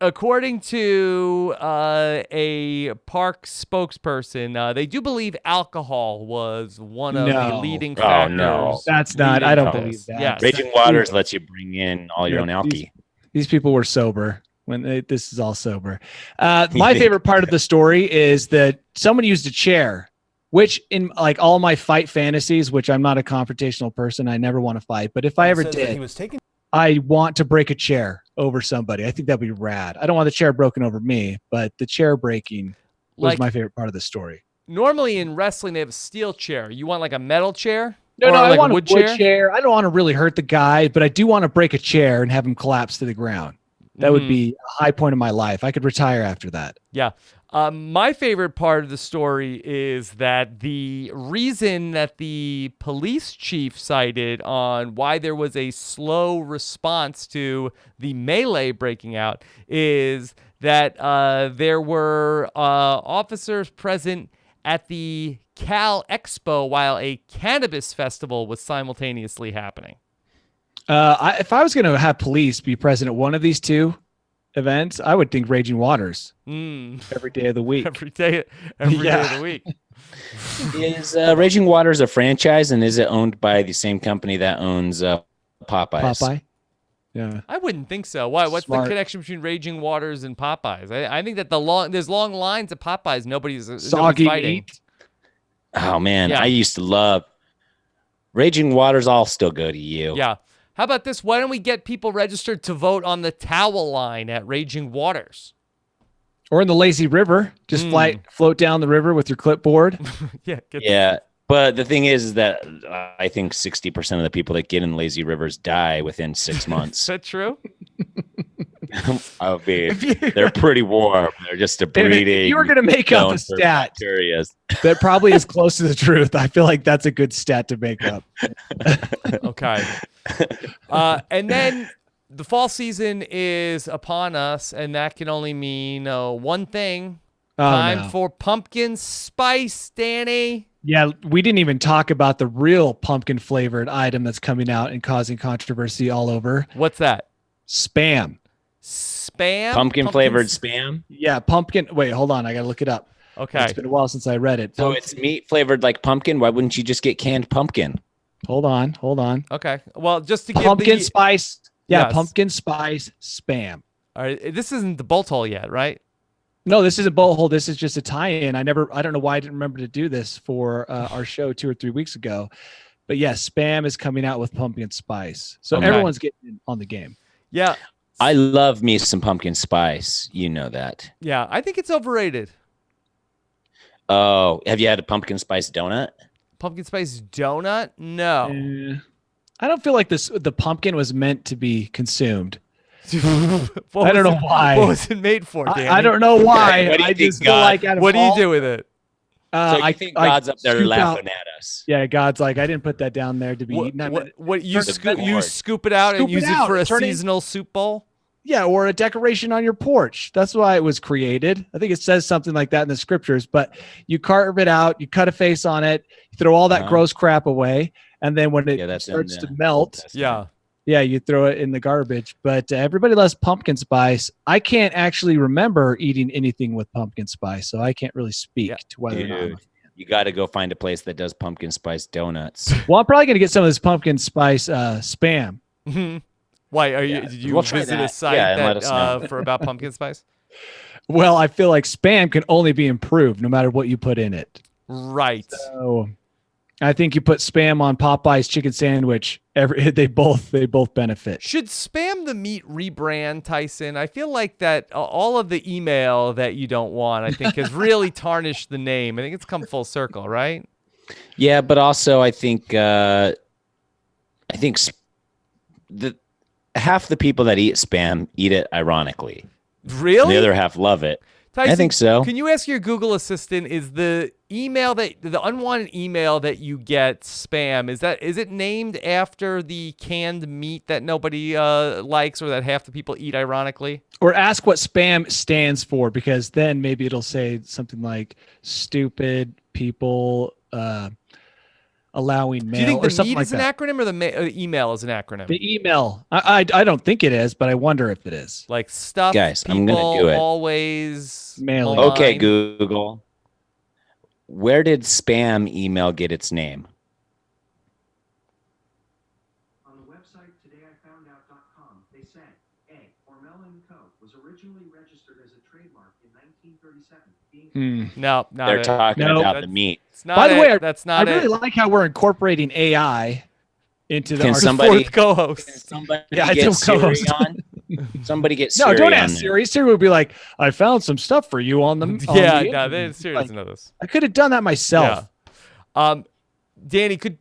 according to a park spokesperson, they do believe alcohol was one of the No. leading Oh, factors. no. That's not. leading I don't to believe this. that. Yes. Raging Waters lets you bring in all your own Yeah, alky. These people were sober when this is all sober. My favorite part of the story is that someone used a chair, which in like all my fight fantasies, which I'm not a confrontational person, I never want to fight. But if I ever says that did, he was taken. I want to break a chair over somebody. I think that'd be rad. I don't want the chair broken over me, but the chair breaking was Like- my favorite part of the story. Normally in wrestling, they have a steel chair. You want like a metal chair? No, Or I like want a a wood wood chair? chair. I don't want to really hurt the guy, but I do want to break a chair and have him collapse to the ground. That would be a high point of my life. I could retire after that. Yeah. My favorite part of the story is that the reason that the police chief cited on why there was a slow response to the melee breaking out is that there were officers present at the Cal Expo while a cannabis festival was simultaneously happening. If I was going to have police be present at one of these two events, I would think Raging Waters every day of the week. Every day of the week. Is Raging Waters a franchise, and is it owned by the same company that owns Popeyes? Popeye. Yeah. I wouldn't think so. Why? What's Smart. the connection between Raging Waters and Popeyes? I think that there's long lines at Popeyes. Nobody's Soggy fighting. meat. Oh man, Yeah. I used to love Raging Waters. I'll still go to you. Yeah. How about this? Why don't we get people registered to vote on the towel line at Raging Waters? Or in the lazy river. Just float down the river with your clipboard. Yeah. Yeah, but the thing is that I think 60% of the people that get in lazy rivers die within 6 Is months. that true? I mean, they're pretty warm. They're just a breeding. If you were going to make up zone a for stat bacteria. that probably is close to the truth, I feel like that's a good stat to make up. Okay. And then the fall season is upon us, and that can only mean one thing. Time no. for pumpkin spice, Danny. Yeah, we didn't even talk about the real pumpkin flavored item that's coming out and causing controversy all over. What's that? Spam. Spam? Pumpkin flavored spam. Yeah, pumpkin. Wait, hold on. I got to look it up. Okay. It's been a while since I read it. So it's meat flavored like pumpkin. Why wouldn't you just get canned pumpkin? Hold on. Okay. Well, just to give Pumpkin the... spice. Yeah, Yes. pumpkin spice spam. All right, this isn't the bolt hole yet, right? No, this isn't boat hole. This is just a tie-in. I don't know why I didn't remember to do this for our show 2 or 3 weeks ago. But yes, Spam is coming out with pumpkin spice. So Okay. everyone's getting in on the game. Yeah. I love me some pumpkin spice. You know that. Yeah. I think it's overrated. Oh, have you had a pumpkin spice donut? Pumpkin spice donut? No. I don't feel like the pumpkin was meant to be consumed. What I don't was know it- why. What was it made for, Danny? I don't know why. What do you I think, just feel God? like out of What do you all- do with it? So you think God's up there scoop laughing out- at us? Yeah, God's like, I didn't put that down there to be eaten. What you Turn the scoop? bed You board. scoop it out and Scoop it use it out for a and turn it- seasonal soup bowl? Yeah, or a decoration on your porch. That's why it was created. I think it says something like that in the scriptures. But you carve it out, you cut a face on it, you throw all that Uh-huh. gross crap away, and then when it that's in starts the to melt, Old Testament. Yeah. you throw it in the garbage. But everybody loves pumpkin spice. I can't actually remember eating anything with pumpkin spice, so I can't really speak to whether or not. Dude, you got to go find a place that does pumpkin spice donuts. Well, I'm probably going to get some of this pumpkin spice spam. Why are Yeah, you? Did you we'll try visit a that. site Yeah, and let that us know. for about pumpkin spice? Well, I feel like spam can only be improved no matter what you put in it. Right. So I think you put spam on Popeye's chicken sandwich. They both benefit. Should Spam the Meat rebrand, Tyson? I feel like that all of the email that you don't want, I think, has really tarnished the name. I think it's come full circle, right? Yeah, but also I think the half the people that eat spam eat it ironically. And Really? the other half love it. Tyson, I think so. Can you ask your Google Assistant, is the unwanted email that you get spam, is it named after the canned meat that nobody likes or that half the people eat ironically? Or ask what spam stands for, because then maybe it'll say something like stupid people allowing mail. Do you think or the something meat like is an that. acronym or the email is an acronym? The email. I don't think it is, but I wonder if it is. Like stuff Guys, I'm people gonna do it. always Mailing. malign. Okay, Google. Where did spam email get its name? On the website todayifoundout.com, they said, A. Hormel & Co. was originally registered as a trademark in 1937, being No, not They're it. talking No. about the meat. It's not By the it. way, That's I not really it. like how we're incorporating AI into Can our somebody- Fourth co-host. Somebody Yeah, I get don't Siri co-host. on. Somebody get Siri No, don't on ask there. Siri. Siri would be like, I found some stuff for you on the Yeah, the no, internet." they seriously Like, know this. I could have done that myself. Danny, could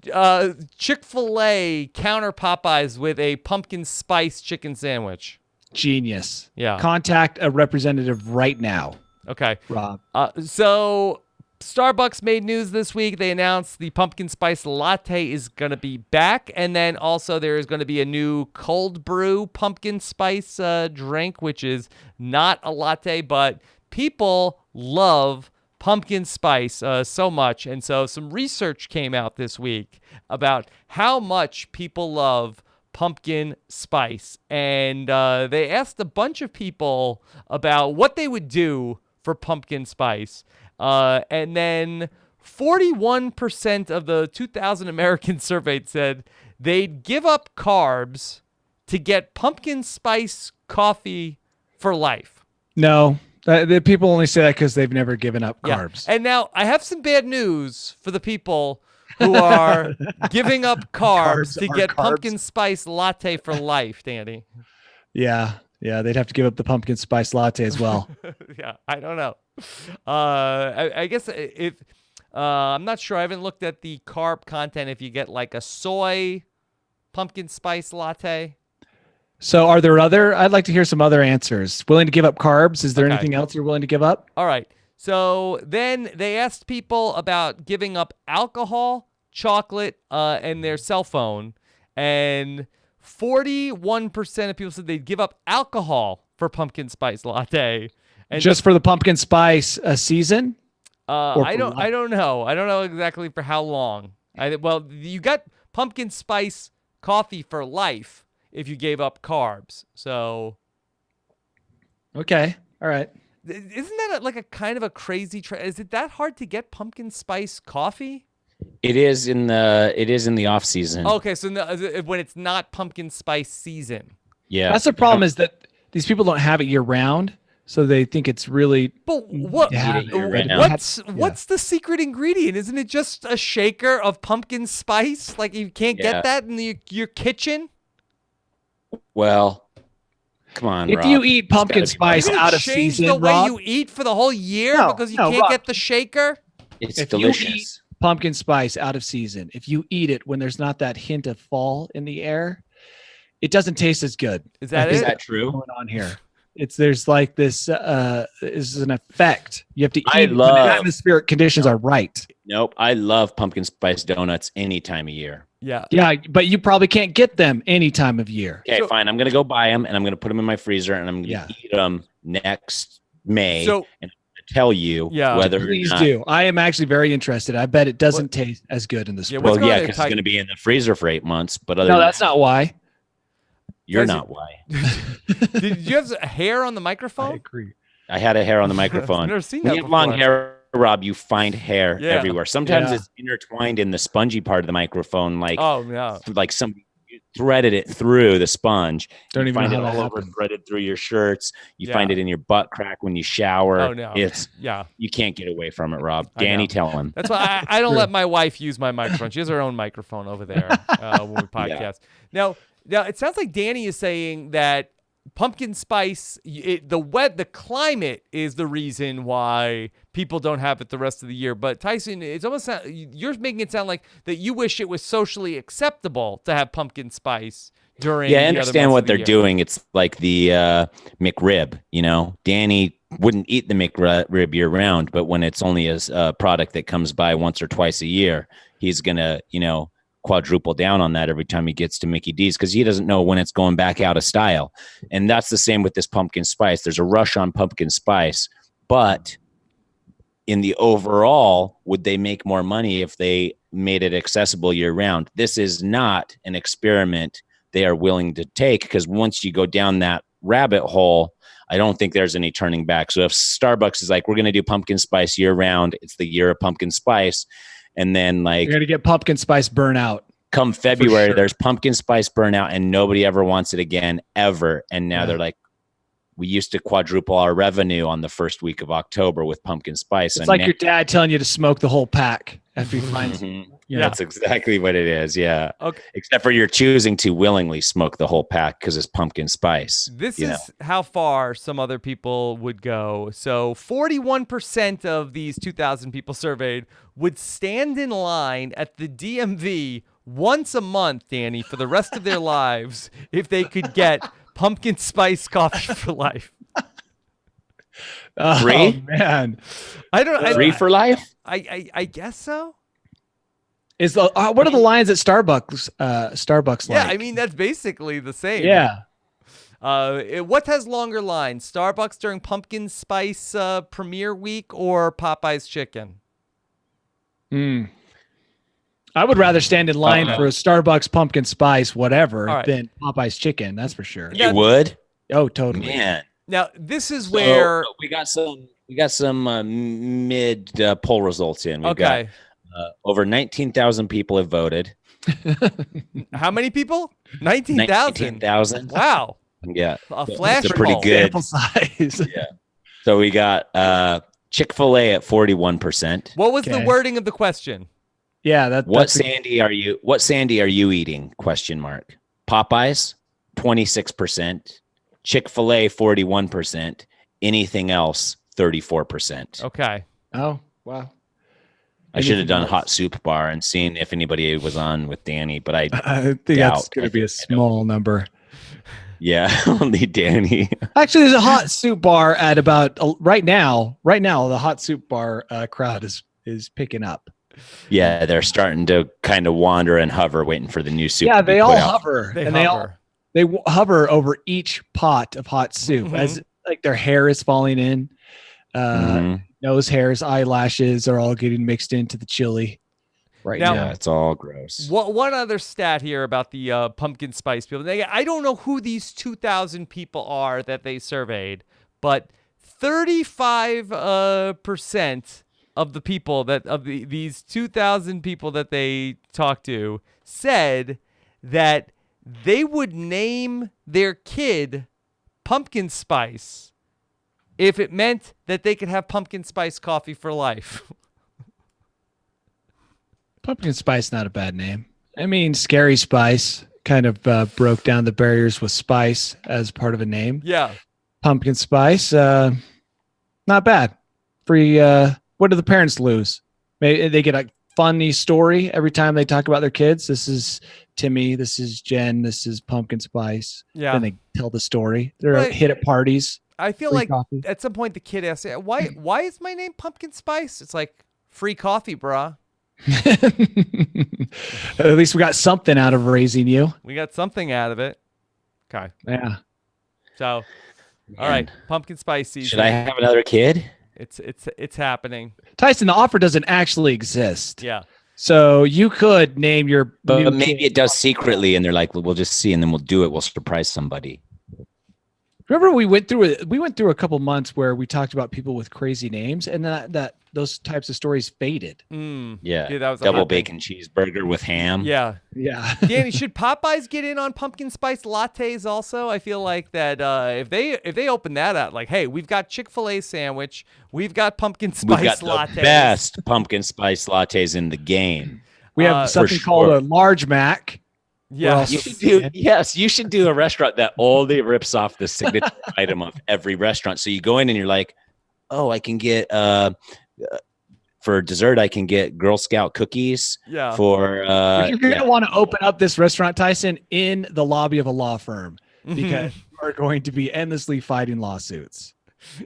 Chick-fil-A counter Popeyes with a pumpkin spice chicken sandwich? Genius. Yeah. Contact a representative right now, Okay. Rob. So Starbucks made news this week. They announced the pumpkin spice latte is going to be back. And then also there is going to be a new cold brew pumpkin spice drink, which is not a latte, but people love pumpkin spice so much. And so some research came out this week about how much people love pumpkin spice. And they asked a bunch of people about what they would do for pumpkin spice. And then 41% of the 2,000 Americans surveyed said they'd give up carbs to get pumpkin spice coffee for life. No, the people only say that because they've never given up Yeah. carbs. And now I have some bad news for the people who are giving up carbs to Carbs are get carbs. pumpkin spice latte for life, Danny. Yeah, they'd have to give up the pumpkin spice latte as well. Yeah, I don't know. I guess if I'm not sure. I haven't looked at the carb content. If you get like a soy pumpkin spice latte, So are there I'd like to hear some other answers. Willing to give up carbs? Is there Okay. anything else you're willing to give up? all right. So then they asked people about giving up alcohol, chocolate, and their cell phone, and 41% of people said they'd give up alcohol for pumpkin spice latte. And Just for the pumpkin spice season? or I for don't. what? I don't know. I don't know exactly for how long. Well, you got pumpkin spice coffee for life if you gave up carbs. So, Okay. All right. isn't that like a kind of a crazy trend? Is it that hard to get pumpkin spice coffee? It is in the off season. Okay, so when it's not pumpkin spice season. Yeah. That's the problem is that these people don't have it year round. So they think it's really. But what? Yeah, What's the secret ingredient? Isn't it just a shaker of pumpkin spice? Like you can't get that in your kitchen? Well, come on, If Rob. you eat pumpkin spice You're gonna out of change season, the way Rob, you eat for the whole year No, because you no, can't Rob. get the shaker? It's if delicious. you eat pumpkin spice out of season, if you eat it when there's not that hint of fall in the air, it doesn't taste as good. Is that Is it? that true? Going on here? There's like this is an effect. You have to I eat when love- the atmospheric conditions are right. Nope. I love pumpkin spice donuts any time of year. Yeah. Yeah, but you probably can't get them any time of year. Okay, So- fine. I'm gonna go buy them and I'm gonna put them in my freezer and I'm gonna eat them next May. So- and I'm gonna tell you Yeah. whether Please or not. do. I am actually very interested. I bet it doesn't taste as good in the spring. what's Well, going yeah, on because in it's gonna be in the freezer for 8 months. But other No, than that's not why. you're Guys, not why. Did you have hair on the microphone? agree. I had a hair on the I've microphone. never seen When that you have long before. hair, Rob, you find hair Yeah. everywhere. Sometimes Yeah. it's intertwined in the spongy part of the microphone, like Oh, yeah. like somebody threaded it through the sponge. Don't You even find know it how that all over happened. threaded through your shirts. You Yeah. find it in your butt crack when you shower. Oh, no. It's Yeah. you can't get away from it, Rob. I know. Danny, tell him. That's why I don't let my wife use my microphone. She has her own microphone over there when we podcast. Now, it sounds like Danny is saying that pumpkin spice, the climate is the reason why people don't have it the rest of the year. But Tyson, it's almost you're making it sound like that you wish it was socially acceptable to have pumpkin spice during. Yeah, I the other understand months what of the they're year. doing. It's like the McRib. You know, Danny wouldn't eat the McRib year round, but when it's only a product that comes by once or twice a year, he's gonna, quadruple down on that every time he gets to Mickey D's because he doesn't know when it's going back out of style. And that's the same with this pumpkin spice. There's a rush on pumpkin spice, but in the overall, would they make more money if they made it accessible year round? This is not an experiment they are willing to take because once you go down that rabbit hole, I don't think there's any turning back. So if Starbucks is like, we're going to do pumpkin spice year round, it's the year of pumpkin spice. And then like You're gonna get pumpkin spice burnout. come February, sure. there's pumpkin spice burnout and nobody ever wants it again, ever. And now Yeah. they're like, we used to quadruple our revenue on the first week of October with pumpkin spice. It's and like now- your dad telling you to smoke the whole pack after he finds. Mhm. Yeah. That's exactly what it is. Yeah. Okay. Except for you're choosing to willingly smoke the whole pack because it's pumpkin spice. This you is know. how far some other people would go. So 41% of these 2,000 people surveyed would stand in line at the DMV once a month, Danny, for the rest of their lives if they could get pumpkin spice coffee for life. Oh, Free? man. I don't. Free for life? I guess so. Is the what are the lines at Starbucks? Starbucks like? Yeah, I mean that's basically the same. Yeah. What has longer lines? Starbucks during pumpkin spice premiere week or Popeye's chicken? I would rather stand in line Uh-oh. for a Starbucks pumpkin spice whatever All right. than Popeye's chicken. That's for sure. Yeah. You would? Oh, totally. Man. Now this is So, where we got some mid poll results in. We've got okay. over 19,000 people have voted. How many people? 19,000. 19,000. Wow. Yeah. A So flash it's a pretty poll. good. Sample size. So we got Chick-fil-A at 41%. What was the Okay. wording of the question? Yeah, What that's Sandy are you eating? Question mark. Popeyes 26%, Chick-fil-A 41%, anything else 34%. Okay. oh wow. I should have done Anything hot else? soup bar and seen if anybody was on with Danny, but I I think that's doubt. going to be a small number. yeah, only Danny. Actually, there's a hot soup bar at about right now. Right now, the hot soup bar crowd is picking up. Yeah, they're starting to kind of wander and hover, waiting for the new soup. Yeah, to be they put all out. hover, They and hover. they hover over each pot of hot soup Mhm. as like their hair is falling in. Mhm. Nose hairs, eyelashes are all getting mixed into the chili right Now- now. Yeah, it's all gross. One other stat here about the pumpkin spice people. I don't know who these 2,000 people are that they surveyed, but 35% of the people these 2,000 people that they talked to said that they would name their kid Pumpkin Spice if it meant that they could have pumpkin spice coffee for life. Pumpkin spice, not a bad name. I mean, scary spice kind of broke down the barriers with spice as part of a name. Yeah. Pumpkin spice, not bad. Free. What do the parents lose? Maybe they get a funny story every time they talk about their kids. This is Timmy. This is Jen. This is pumpkin spice. Yeah. Then they tell the story. They're Right. a hit at parties. I feel Free like coffee. at some point the kid asks, why is my name Pumpkin Spice? It's like, free coffee, brah. At least we got something out of raising you. We got something out of it. Okay. Yeah. So, all right, pumpkin spice season. Should I have another kid? It's happening. Tyson, the offer doesn't actually exist. Yeah. So you could name your But new maybe kid. it does secretly, and they're like, we'll just see, and then we'll do it. We'll surprise somebody. Remember we went through a couple months where we talked about people with crazy names, and that those types of stories faded. Yeah. Dude, that was a double hot thing. bacon cheeseburger with ham. Yeah. Yeah. Danny, should Popeyes get in on pumpkin spice lattes also? I feel like that if they open that up, like, hey, we've got Chick-fil-A sandwich, we've got pumpkin spice We've got lattes. the best pumpkin spice lattes in the game. We have something for called sure. a large Mac. Yeah. You should do you should do a restaurant that only rips off the signature item of every restaurant. So you go in and you're like, oh, I can get for dessert I can get Girl Scout cookies. Yeah. You're For going to want to open up this restaurant, Tyson, in the lobby of a law firm because you are going to be endlessly fighting lawsuits.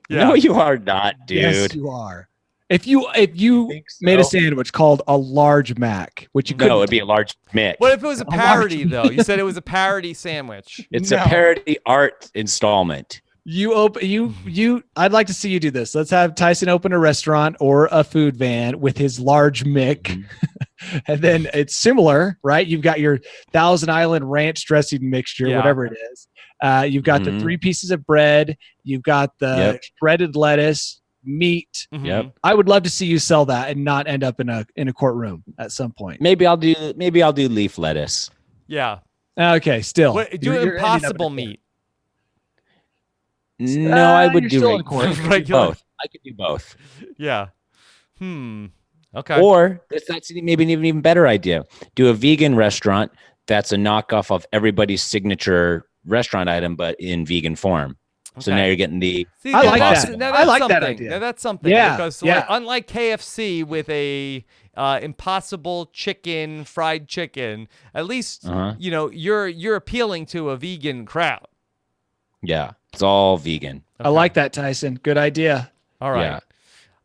Yeah. No, you are not, dude. Yes, you are. If you think so? made a sandwich called a large Mac, which you could No, it'd be a large mix. What if it was a large parody though? You said it was a parody sandwich. It's No. a parody art installment. I'd like to see you do this. Let's have Tyson open a restaurant or a food van with his large Mick. Mm-hmm. And then it's similar, right? You've got your Thousand Island ranch dressing mixture, Yeah. whatever it is. You've got the Mhm. 3 pieces of bread. You've got the Yep. shredded lettuce, meat. Mhm. Yep. I would love to see you sell that and not end up in a courtroom at some point. Maybe I'll do leaf lettuce. Yeah. Okay, still. What, do You're ending up in impossible a court. meat. No, I would you're do still in court. Regular. both. I could do both. Yeah. Okay. Or that's maybe an even better idea. Do a vegan restaurant that's a knockoff of everybody's signature restaurant item, but in vegan form. So Okay. now you're getting the See, I now like that's- that. now I that's like that something. idea. Now that's something. Yeah, Because yeah. like, unlike KFC with a impossible chicken, fried chicken, at least you know you're appealing to a vegan crowd. yeah, it's all vegan. I like that, Tyson. Good idea. All right.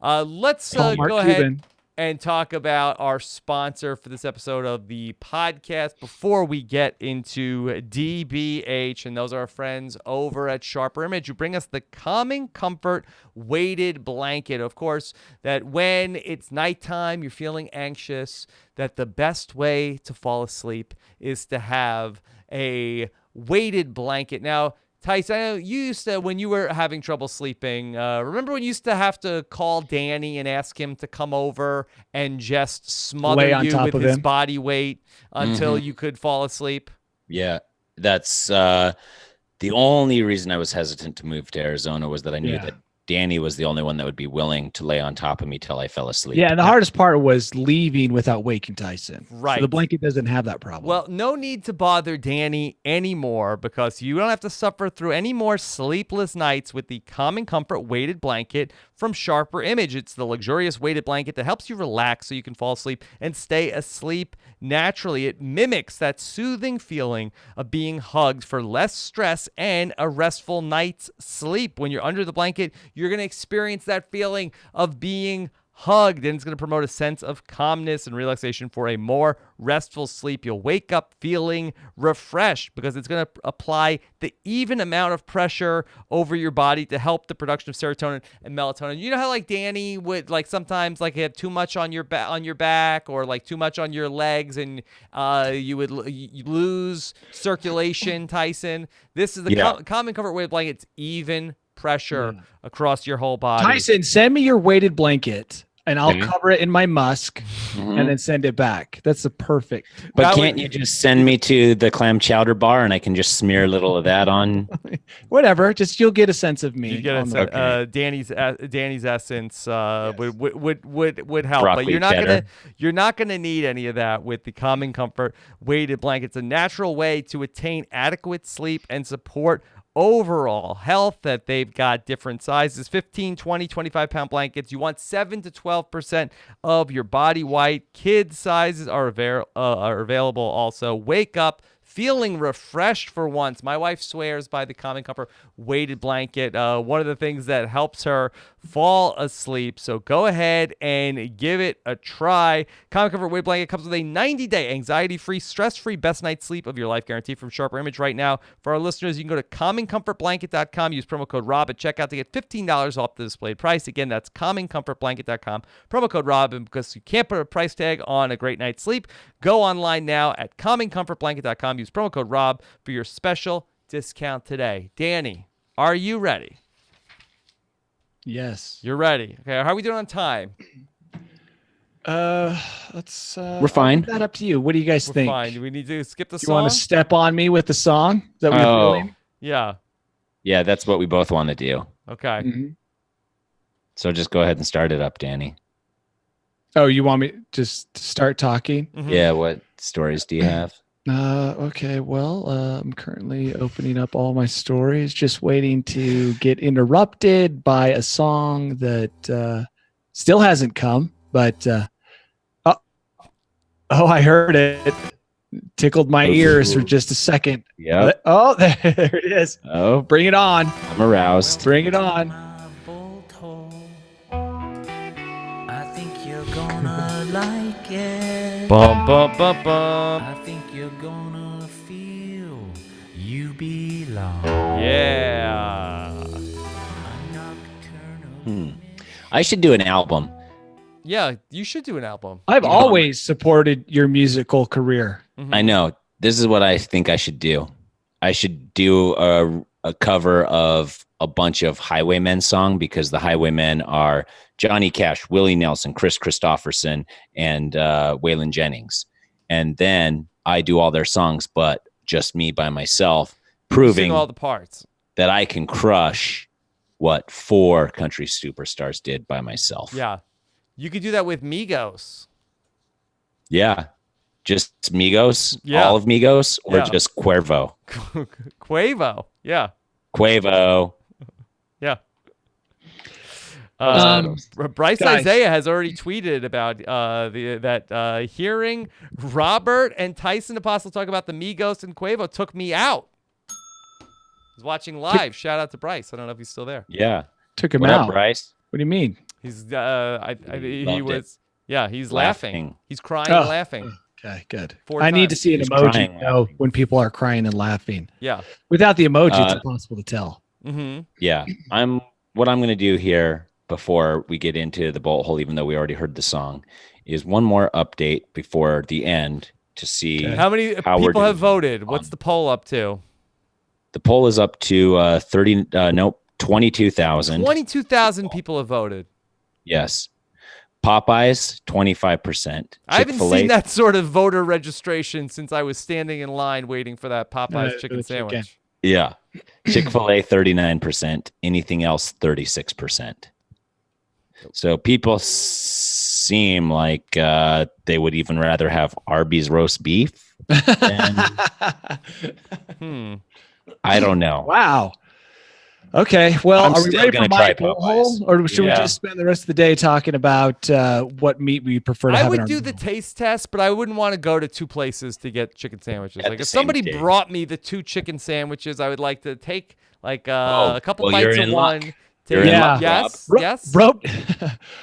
Let's Call Mark go ahead Cuban. and talk about our sponsor for this episode of the podcast before we get into DBH. And those are our friends over at Sharper Image who bring us the Calming Comfort weighted blanket. Of course, that when it's nighttime, you're feeling anxious, that the best way to fall asleep is to have a weighted blanket. Now, Tyson, I know you used to, when you were having trouble sleeping, remember when you used to have to call Danny and ask him to come over and just smother Lay on you top with of his him? body weight until you could fall asleep? Yeah, that's the only reason I was hesitant to move to Arizona was that I knew Yeah. that Danny was the only one that would be willing to lay on top of me till I fell asleep. Yeah, and the hardest part was leaving without waking Tyson. Right. So the blanket doesn't have that problem. Well, no need to bother Danny anymore because you don't have to suffer through any more sleepless nights with the Calming Comfort weighted blanket from Sharper Image. It's the luxurious weighted blanket that helps you relax so you can fall asleep and stay asleep naturally. It mimics that soothing feeling of being hugged for less stress and a restful night's sleep. When you're under the blanket, you're going to experience that feeling of being hugged, and it's going to promote a sense of calmness and relaxation for a more restful sleep. You'll wake up feeling refreshed because it's going to apply the even amount of pressure over your body to help the production of serotonin and melatonin. You know how like Danny would like sometimes like have too much on your back or like too much on your legs, and you would you lose circulation. Tyson, this is the Calming Comfort weighted blanket. It's even pressure across your whole body. Tyson, send me your weighted blanket and I'll Okay. cover it in my musk Mhm. and then send it back. That's the perfect. But That can't would- you just send me to the clam chowder bar and I can just smear a little of that on? Whatever. Just you'll get a sense of me. You get on a, the- Okay. Danny's essence would help, Broccoli but cheddar. you're not gonna need any of that with the Common Comfort weighted blankets. A natural way to attain adequate sleep and support overall health. That they've got different sizes, 15, 20, 25-pound blankets. You want 7 to 12% of your body weight. Kids sizes are available also. Wake up feeling refreshed for once. My wife swears by the Common Comfort weighted blanket. One of the things that helps her fall asleep. So go ahead and give it a try. Common Comfort weighted blanket comes with a 90-day anxiety-free, stress-free best night's sleep of your life guarantee from Sharper Image. Right now, for our listeners, you can go to commoncomfortblanket.com. Use promo code ROB at checkout to get $15 off the displayed price. Again, that's commoncomfortblanket.com. Promo code ROB, and because you can't put a price tag on a great night's sleep, go online now at commoncomfortblanket.com. Use promo code ROB for your special discount today. Danny, are you ready? Yes. You're ready. Okay, how are we doing on time? Let's. We're fine. I'll leave that up to you. What do you guys We're think? fine. Do we need to skip the You song? want to step on me with the song? Is that what you're Oh, feeling? Yeah. yeah, that's what we both want to do. Okay. Mhm. So just go ahead and start it up, Danny. Oh, you want me just to start talking? Mhm. Yeah, what stories do you have? Okay. Well, I'm currently opening up all my stories, just waiting to get interrupted by a song that still hasn't come. But I heard it. Tickled my ears for just a second. Yep. Oh, there it is. Oh, Bring it on. I'm aroused. Bring it on. I think you're gonna like it. Bum, bum, bum, bum. I think you're gonna feel you belong. Yeah. I should do an album. Yeah, you should do an album. I've always supported your musical career. I know. This is what I think I should do. I should do a cover of a bunch of Highwaymen song, because the Highwaymen are Johnny Cash, Willie Nelson, Chris Christopherson, and Waylon Jennings. And then I do all their songs, but just me by myself, proving Sing all the parts. that I can crush what 4 country superstars did by myself. Yeah. You could do that with Migos. Yeah. Just Migos, Yeah. all of Migos, or Yeah. just Cuervo? Quavo. Yeah. Quavo. Yeah. Um, Bryce guys. Isaiah has already tweeted about hearing Robert and Tyson Apostle talk about the Migos and Quavo took me out. I was watching live. Shout out to Bryce. I don't know if he's still there. Yeah. Took him What out. up, Bryce? What do you mean? He's he Loved it. was he's laughing. Laughing. He's crying Oh. and laughing. Okay, good. 4 I need to times. see an He's emoji crying, though laughing. when people are crying and laughing. Yeah. Without the emoji, it's Uh, impossible to tell. Mm-hmm. Yeah. What I'm going to do here before we get into the bolt hole, even though we already heard the song, is one more update before the end to see. How many How we're people have doing. voted? What's the poll up to? The poll is up to 22,000. 22,000 people have voted. Yes. Popeyes, 25%. I haven't Chick-fil-A, seen that sort of voter registration since I was standing in line waiting for that Popeyes for chicken the chicken. sandwich. Yeah. Chick-fil-A, 39%. Anything else, 36%. So people seem like they would even rather have Arby's roast beef. Hmm. I don't know. Wow. Okay. Well, I'm are we still ready for gonna my try bolt Popeyes. hole, or should we Yeah. just spend the rest of the day talking about what meat we prefer to I have in would our do the meal? taste test, but I wouldn't want to go to 2 places to get chicken sandwiches. At Like the if same somebody day. brought me the 2 chicken sandwiches, I would like to take like Oh, a couple well, bites you're of in one. luck. You're in luck, yes, Bro, yes. Bro,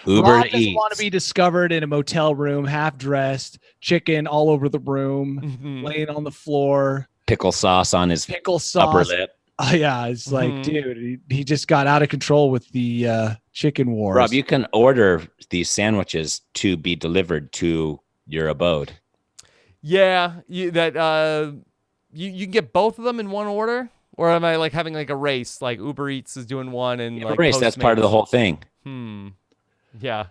Uber Rob doesn't Eats. want to be discovered in a motel room, half dressed, chicken all over the room, Mhm. laying on the floor, Pickle sauce on his pickle upper sauce. lip. Yeah, it's like, Mhm. dude, he just got out of control with the chicken wars. Rob, you can order these sandwiches to be delivered to your abode. Yeah, you can get both of them in one order, or am I like having like a race? Like Uber Eats is doing one, and like Race, that's part of the Postmates? whole thing. Yeah.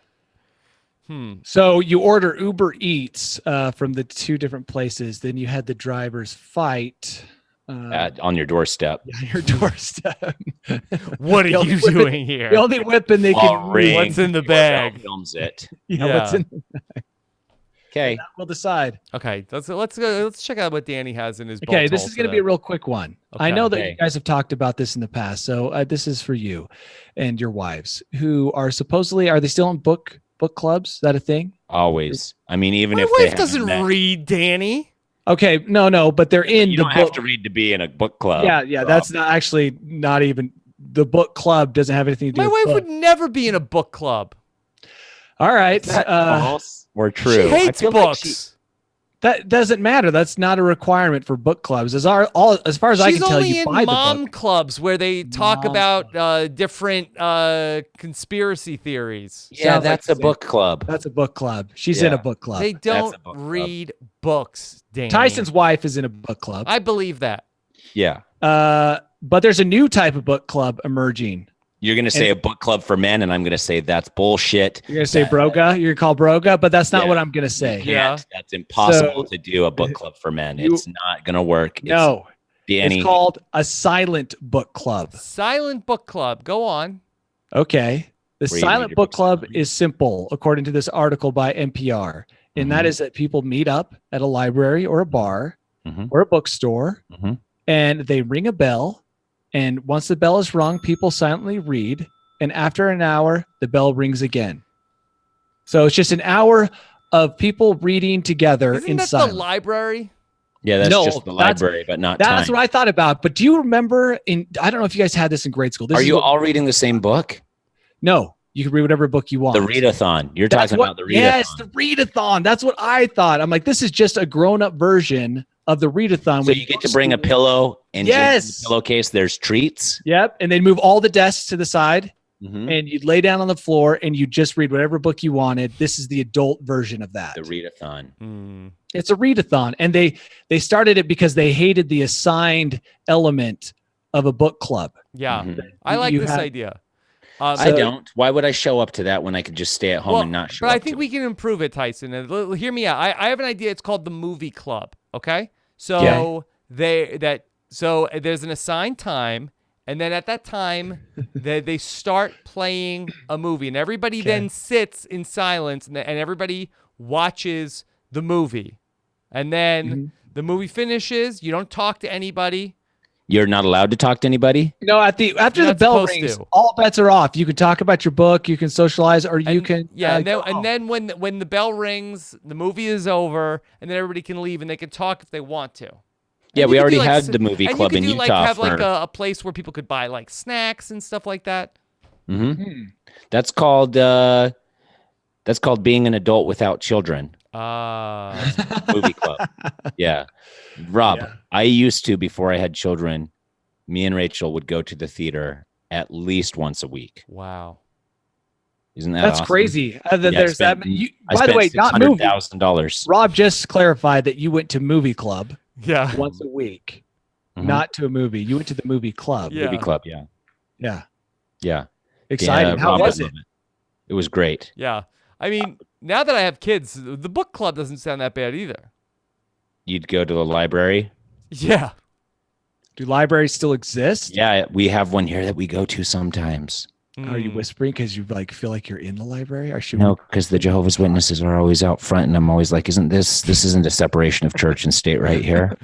So you order Uber Eats from the two different places. Then you had the drivers fight On your doorstep. on your doorstep. What are The only you weapon- doing here? The only weapon they Ball can ring. What's in the Doorbell bag? Films it. what's Yeah. in Okay. we'll decide. Okay, let's go. Let's check out what Danny has in his. Okay, bolt this hole is going to today. be a real quick one. I Okay. know that Okay. you guys have talked about this in the past, so this is for you and your wives who are supposedly, are they still in book clubs? Is that a thing? Always. I mean, even My if they wife doesn't haven't met, read, Danny. Okay, no, but they're in you the don't book. have to read to be in a book club. Yeah, that's not actually not even the book club doesn't have anything to do My with wife would books. never be in a book club. All right. False or true. She I hates feel like books. That doesn't matter. That's not a requirement for book clubs. As far as I She's can tell, only you in buy the mom book. clubs where they talk Mom about different conspiracy theories. yeah, Sounds like that's the a same. book club. That's a book club. She's in a Yeah. book club. They don't a book club. read books, Danny. Tyson's wife is in a book club. I believe that. Yeah. But there's a new type of book club emerging. You're going to say a book club for men, and I'm going to say that's bullshit. You're gonna say Broga. You're gonna call Broga, but that's not Yeah. what I'm gonna say. Yeah. That's impossible So- to do a book club for men. You- It's not going to work. No, Danny, it's called a silent book club. Silent book club. Go on. Okay. The Where you read silent your book books club silently. is simple, according to this article by NPR. And that Mhm. is that people meet up at a library or a bar Mhm. or a bookstore Mhm. and they ring a bell. And once the bell is rung, people silently read. And after an hour, the bell rings again. So it's just an hour of people reading together Isn't in that silence. the library? Yeah, that's No, just the that's- library, but not That's time. what I thought about. But do you remember I don't know if you guys had this in grade school. This Are is you what- all reading the same book? No, you can read whatever book you want. The readathon. You're That's talking what- about the readathon. Yes, the readathon. That's what I thought. I'm like, this is just a grown-up version of the readathon. So with you get to bring a books. pillow, and Yes. in the pillowcase there's treats. Yep, and they'd move all the desks to the side, Mhm. and you'd lay down on the floor, and you just read whatever book you wanted. This is the adult version of that. The readathon. It's a readathon, and they started it because they hated the assigned element of a book club. Yeah. Mhm. I like You this have- idea. I don't. Why would I show up to that when I could just stay at home Well, and not show but up? I think to we it? can improve it, Tyson. And hear me out. I have an idea. It's called the movie club. Okay. So so there's an assigned time, and then at that time they start playing a movie, and everybody then sits in silence, and everybody watches the movie, and then the movie finishes. You don't talk to anybody. You're not allowed to talk to anybody. No, after You're the not bell supposed rings, to. all bets are off. You can talk about your book, you can socialize, or you And- can yeah, go home. and then when the bell rings, the movie is over, and then everybody can leave, and they can talk if they want to. Yeah, And we you could already do, like, had the movie and club you in could do, Utah. like, have like for- a place where people could buy like snacks and stuff like that. That's called being an adult without children. Movie club. Yeah. Rob, Yeah. I used to, before I had children, me and Rachel would go to the theater at least once a week. Wow. Isn't that That's awesome? crazy. Yeah, There's that. I By the spent way, not movie. $600,000. Rob just clarified that you went to movie club Yeah. once a week, Mhm. not to a movie. You went to the movie club. Yeah. Movie club, yeah. Yeah. Yeah. Exciting. Yeah, How Rob was would it? love It was great. Yeah. I mean, now that I have kids, the book club doesn't sound that bad either. You'd go to the library. Yeah. Do libraries still exist? Yeah, we have one here that we go to sometimes. Are you Mm. whispering because you like feel like you're in the library? Or should No, because the Jehovah's Witnesses are always out front, and I'm always like, this isn't a separation of church and state right here?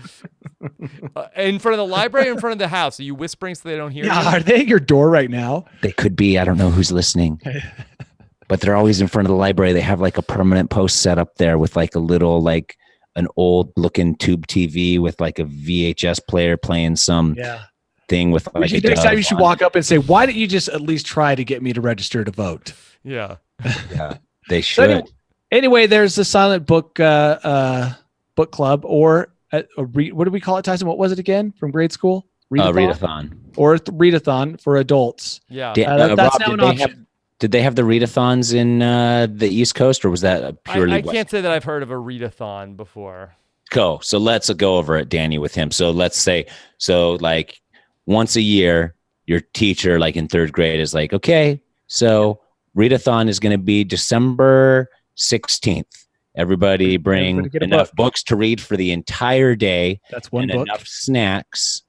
In front of the library or in front of the house? Are you whispering so they don't hear Yeah, you? are they at your door right now? They could be. I don't know who's listening. But they're always in front of the library. They have like a permanent post set up there with like a little, like an old looking tube TV with like a VHS player playing some Yeah. thing with like a Next time you dove should on walk up and say, "Why didn't you just at least try to get me to register to vote?" Yeah. it. Yeah, they So should. anyway, there's the silent book book club, or what do we call it, Tyson? What was it again from grade school? Readathon. Or readathon for adults. Yeah. That's Rob, now an did they option. did they have the readathons in the East Coast, or was that purely I West? can't say that I've heard of a readathon before. Go. So let's go over it, Danny, with him. So let's say, like once a year, your teacher, like in third grade, is like, okay, so readathon is going to be December 16th. Everybody bring Everybody get a enough book. books to read for the entire day. That's one and book. enough snacks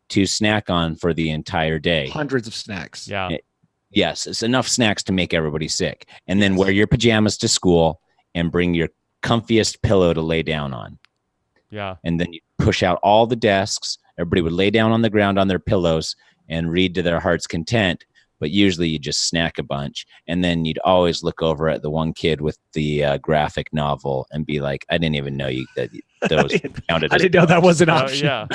to snack on for the entire day. Hundreds of snacks. Yeah. Yes, it's enough snacks to make everybody sick. And then wear your pajamas to school and bring your comfiest pillow to lay down on. Yeah. And then you push out all the desks. Everybody would lay down on the ground on their pillows and read to their heart's content. But usually you just snack a bunch. And then you'd always look over at the one kid with the graphic novel and be like, I didn't even know that those counted I as didn't know that was an Oh, option. yeah.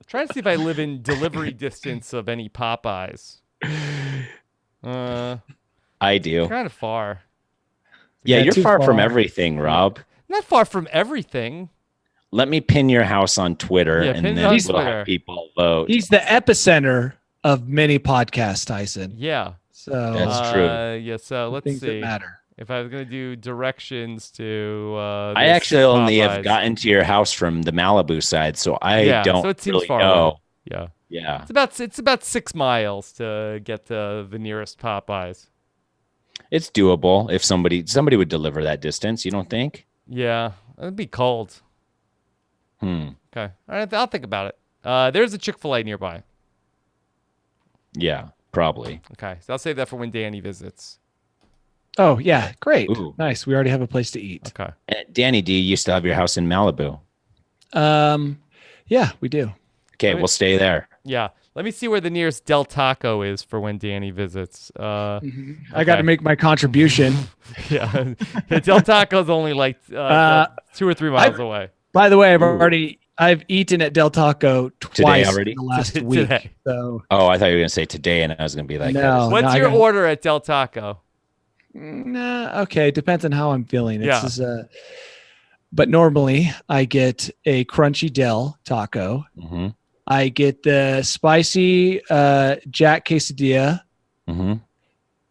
Trying to see if I live in delivery distance of any Popeyes. I do. Kind of far. Yeah, Yeah, you're too far from far. everything, Rob. Not far from everything. Let me pin your house on Twitter, Yeah, and pin it then on we'll Twitter. have people vote. He's the epicenter of many podcasts, Tyson. Yeah. So That's true. Yeah. So let's things that see. matter. If I was gonna do directions to, I this actually only have Popeyes. gotten to your house from the Malibu side, so I Yeah, don't so it seems really far know. away. Yeah. Yeah, It's about 6 miles to get to the nearest Popeyes. it's doable if somebody would deliver that distance. You don't think? Yeah, it'd be cold. Hmm. Okay, all right, I'll think about it. There's a Chick-fil-A nearby. Yeah, probably. Okay, so I'll save that for when Danny visits. Oh yeah, great, Ooh. nice. We already have a place to eat. Okay. Danny D, you used to have your house in Malibu. Yeah, we do. Okay, Right. we'll stay there. Yeah, let me see where the nearest Del Taco is for when Danny visits. I got to make my contribution. Yeah, Del Taco's only like 2 or 3 miles away. By the way, I've eaten at Del Taco twice already? in the last Today. week. So Oh, I thought you were gonna say today, and I was gonna be like, No. What's I your got- order at Del Taco? nah, okay, depends on how I'm feeling. Yeah. But normally I get a crunchy Del Taco. Mm-hmm. I get the spicy Jack quesadilla. Mm-hmm.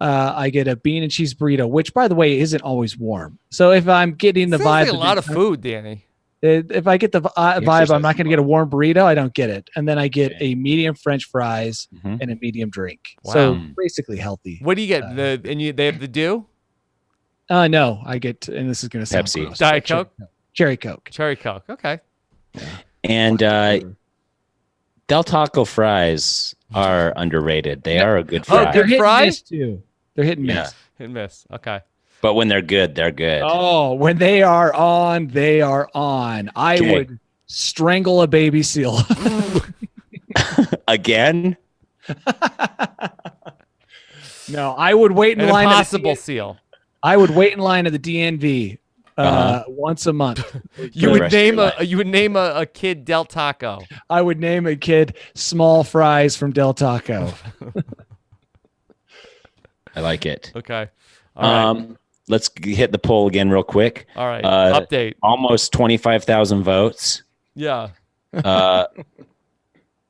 I get a bean and cheese burrito, which, by the way, isn't always warm. So if I'm getting the Sounds vibe, like a lot of food, Danny. if I get the vibe, I'm not going to get a warm burrito. I don't get it, and then I get a medium French fries Mhm. and a medium drink. Wow. So basically healthy. What do you get? They have the dew? No, I get, and this is going to sound Pepsi. gross, Diet but Coke? Cherry Coke. Cherry Coke. Okay. And Del Taco fries are underrated. They are a good Oh, fry. good hit fry? and miss too. They're hit and Yeah. miss. Hit and miss. Okay. But when they're good, they're good. Oh, when they are on, they are on. I Okay. would strangle a baby seal. Again? No, I would wait in An line. impossible seal. I would wait in line at the DNV Uh-huh. once a month. You the would rest of your name life. you would name a kid Del Taco. I would name a kid Small Fries from Del Taco. I like it. Okay. All right. Let's hit the poll again real quick. All right. uh, Update. Almost 25,000 votes. Yeah.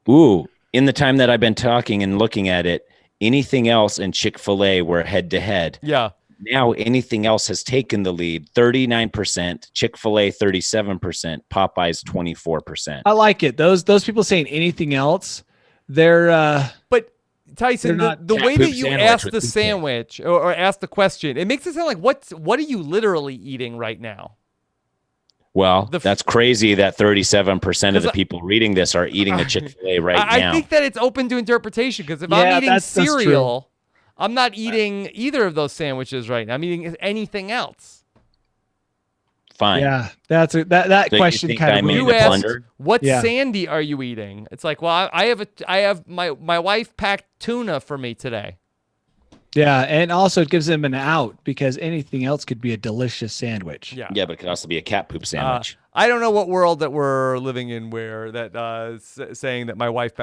Ooh, in the time that I've been talking and looking at it, anything else and Chick-fil-A were head to head. Yeah. Now anything else has taken the lead. 39%, Chick-fil-A 37%, Popeyes 24%. I like it. Those people saying anything else, they're But Tyson, They're not the cat way poop that you sandwich asked with the toucan. sandwich or asked the question, it makes it sound like what are you literally eating right now? Well, that's crazy that 37% of the 'Cause people reading this are eating a Chick-fil-A right I now. think that it's open to interpretation because if Yeah, I'm eating that's true. cereal, I'm not eating either of those sandwiches right now. I'm eating anything else. Fine. yeah. That's that So you question think kind I of made You the asked, blunder? what Yeah. sandy are you eating? It's like, well, I have my wife packed tuna for me today. Yeah, and also it gives them an out because anything else could be a delicious sandwich. Yeah. Yeah, but it could also be a cat poop sandwich. I don't know what world that we're living in where that saying that my wife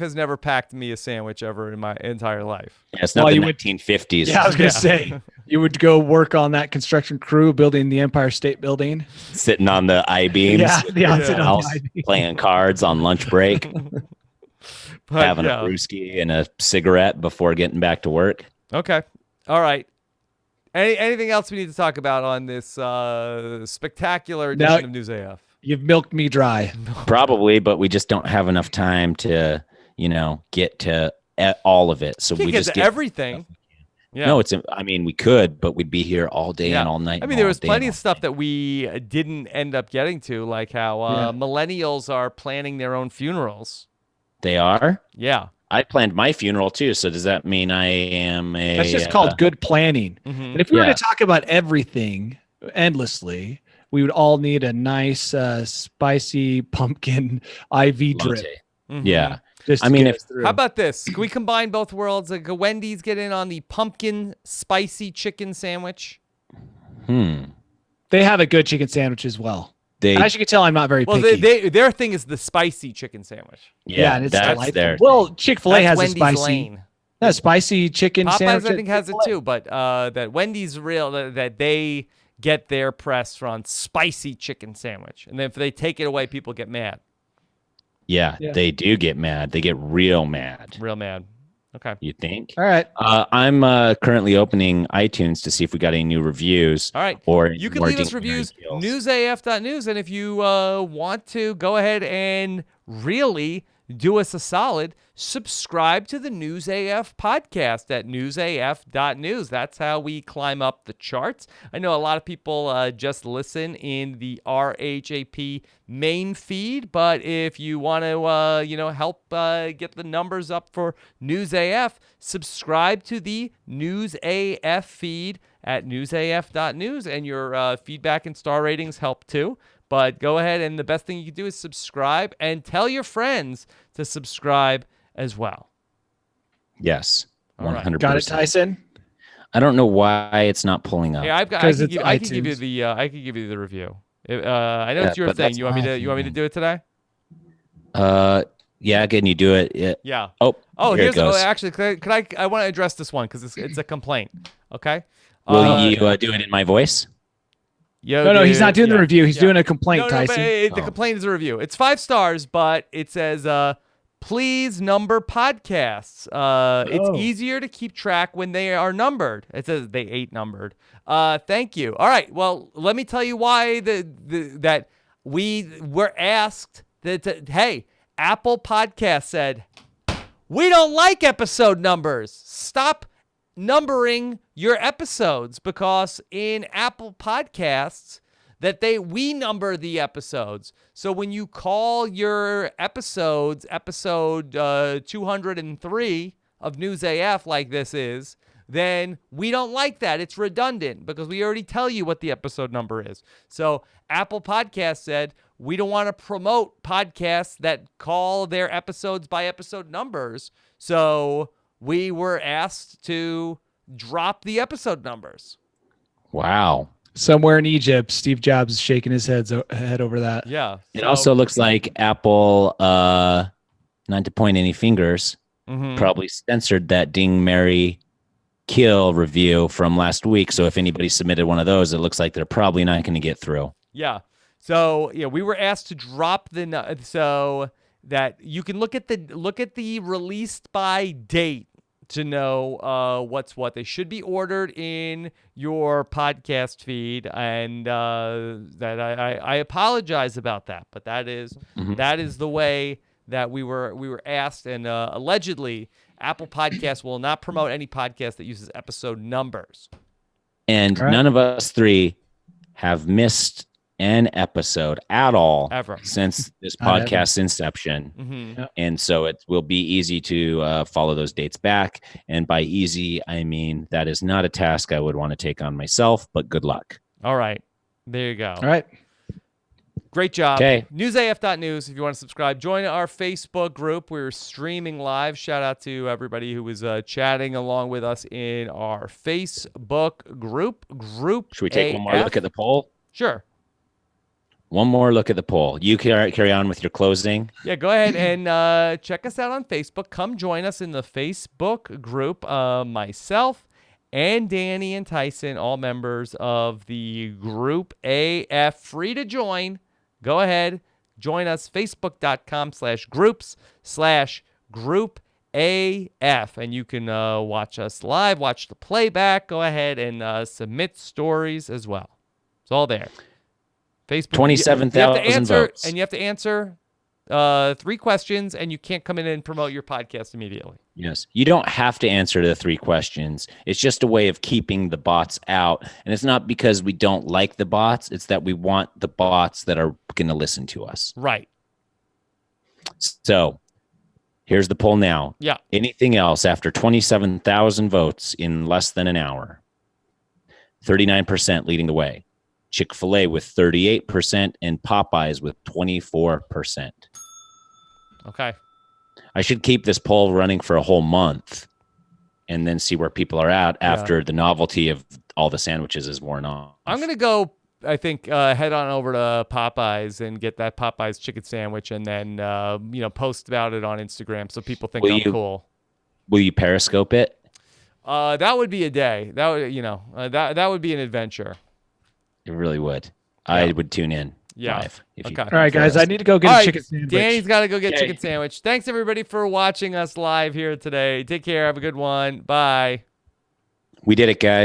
has never packed me a sandwich ever in my entire life. Yeah, it's not Well, the you would- 1950s. Yeah, I was gonna Yeah. say you would go work on that construction crew building the Empire State Building. Sitting on the I-beams, Yeah, with the your outside on the house, I-beam. playing cards on lunch break, But, having yeah. a brewski and a cigarette before getting back to work. Okay. All right. Anything else we need to talk about on this spectacular edition Now- of News AF? You've milked me dry. Probably, but we just don't have enough time to, get to all of it. So Can't we get just to everything. Yeah. No, I mean, we could, but we'd be here all day and all night. I mean, there was plenty of stuff that we didn't end up getting to, like how millennials are planning their own funerals. They are? Yeah. I planned my funeral too. So does that mean I am a? That's just called good planning. And if we were to Yes. talk about everything endlessly, we would all need a nice spicy pumpkin IV drip. latte. Yeah. Just I to mean, get if us through. How about this? Can we combine both worlds? Like Wendy's get in on the pumpkin spicy chicken sandwich. They have a good chicken sandwich as well. They, As you can tell, I'm not very Well, picky. their thing is the spicy chicken sandwich. yeah, and it's that's delightful. their. Well, Chick-fil-A That's has Wendy's a spicy, lane. spicy chicken Popeyes, sandwich. I think, has it too, but that Wendy's that they get their press on spicy chicken sandwich, and then if they take it away, people get mad. Yeah, they do get mad. They get real mad. Real mad. Okay. You think? All right. I'm currently opening iTunes to see if we got any new reviews. All right. Or You can more leave us dictionary reviews, deals. newsaf.news, and if you want to go ahead and really do us a solid, subscribe to the News AF podcast at newsaf.news. That's how we climb up the charts. I know a lot of people just listen in the RHAP main feed, but if you want to, help get the numbers up for News AF, subscribe to the News AF feed at newsaf.news, and your feedback and star ratings help too. But go ahead, and the best thing you can do is subscribe and tell your friends to subscribe as well. Yes, 100%. Got it, Tyson? I don't know why it's not pulling up. Yeah, I can give you the review. I know it's your but thing. that's You want me to do it today? Yeah, can you do it? Yeah. Oh, here here's it goes. actually, could I want to address this one because it's a complaint. Okay. Will you do it in my voice? No, he's not doing the review. He's doing a complaint, Tyson. But the complaint is a review. It's 5 stars, but it says, please number podcasts. It's easier to keep track when they are numbered. It says they 8 numbered. Thank you. All right. Well, let me tell you why that we were asked that, hey, Apple Podcast said, we don't like episode numbers. Stop numbering your episodes, because in Apple Podcasts we number the episodes. So when you call your episodes episode 203 of News AF like this is, then we don't like that. It's redundant because we already tell you what the episode number is. So Apple Podcasts said, we don't want to promote podcasts that call their episodes by episode numbers. So we were asked to drop the episode numbers. Wow. Somewhere in Egypt, Steve Jobs is shaking his head over that. Yeah. It also looks like Apple, not to point any fingers, probably censored that Ding, Mary, Kill review from last week. So if anybody submitted one of those, it looks like they're probably not going to get through. Yeah. So we were asked to drop so that you can look at the released by date to know what's what. They should be ordered in your podcast feed, and that I apologize about that, but that is the way that we were asked, and allegedly Apple Podcasts will not promote any podcast that uses episode numbers. And none of us 3 have missed an episode at all Ever. since this podcast's inception. And so it will be easy to follow those dates back. And by easy, I mean that is not a task I would want to take on myself, but good luck. All right. There you go. All right. Great job. Okay. Newsaf.news if you want to subscribe. Join our Facebook group. We're streaming live. Shout out to everybody who was chatting along with us in our Facebook group. Should we take one more look at the poll? Sure. One more look at the poll. You carry on with your closing. Yeah, go ahead and check us out on Facebook. Come join us in the Facebook group. Myself and Danny and Tyson, all members of the Group AF, free to join. Go ahead, join us, facebook.com/groups/Group AF, and you can watch us live, watch the playback. Go ahead and submit stories as well. It's all there. Facebook. 27,000 votes. And you have to answer 3 questions, and you can't come in and promote your podcast immediately. Yes. You don't have to answer the 3 questions. It's just a way of keeping the bots out. And it's not because we don't like the bots. It's that we want the bots that are going to listen to us. Right. So here's the poll now. Yeah. Anything else after 27,000 votes in less than an hour? 39% leading the way. Chick-fil-A with 38% and Popeyes with 24%. Okay. I should keep this poll running for a whole month and then see where people are at after the novelty of all the sandwiches is worn off. I'm going to go, I think, head on over to Popeyes and get that Popeyes chicken sandwich and then, post about it on Instagram so people think I'm cool. Will you Periscope it? That would be a day. That would, that would be an adventure. It really would. I would tune in live. Okay. All right, guys, I need to go get a chicken sandwich. Danny's got to go get chicken sandwich. Thanks, everybody, for watching us live here today. Take care. Have a good one. Bye. We did it, guys.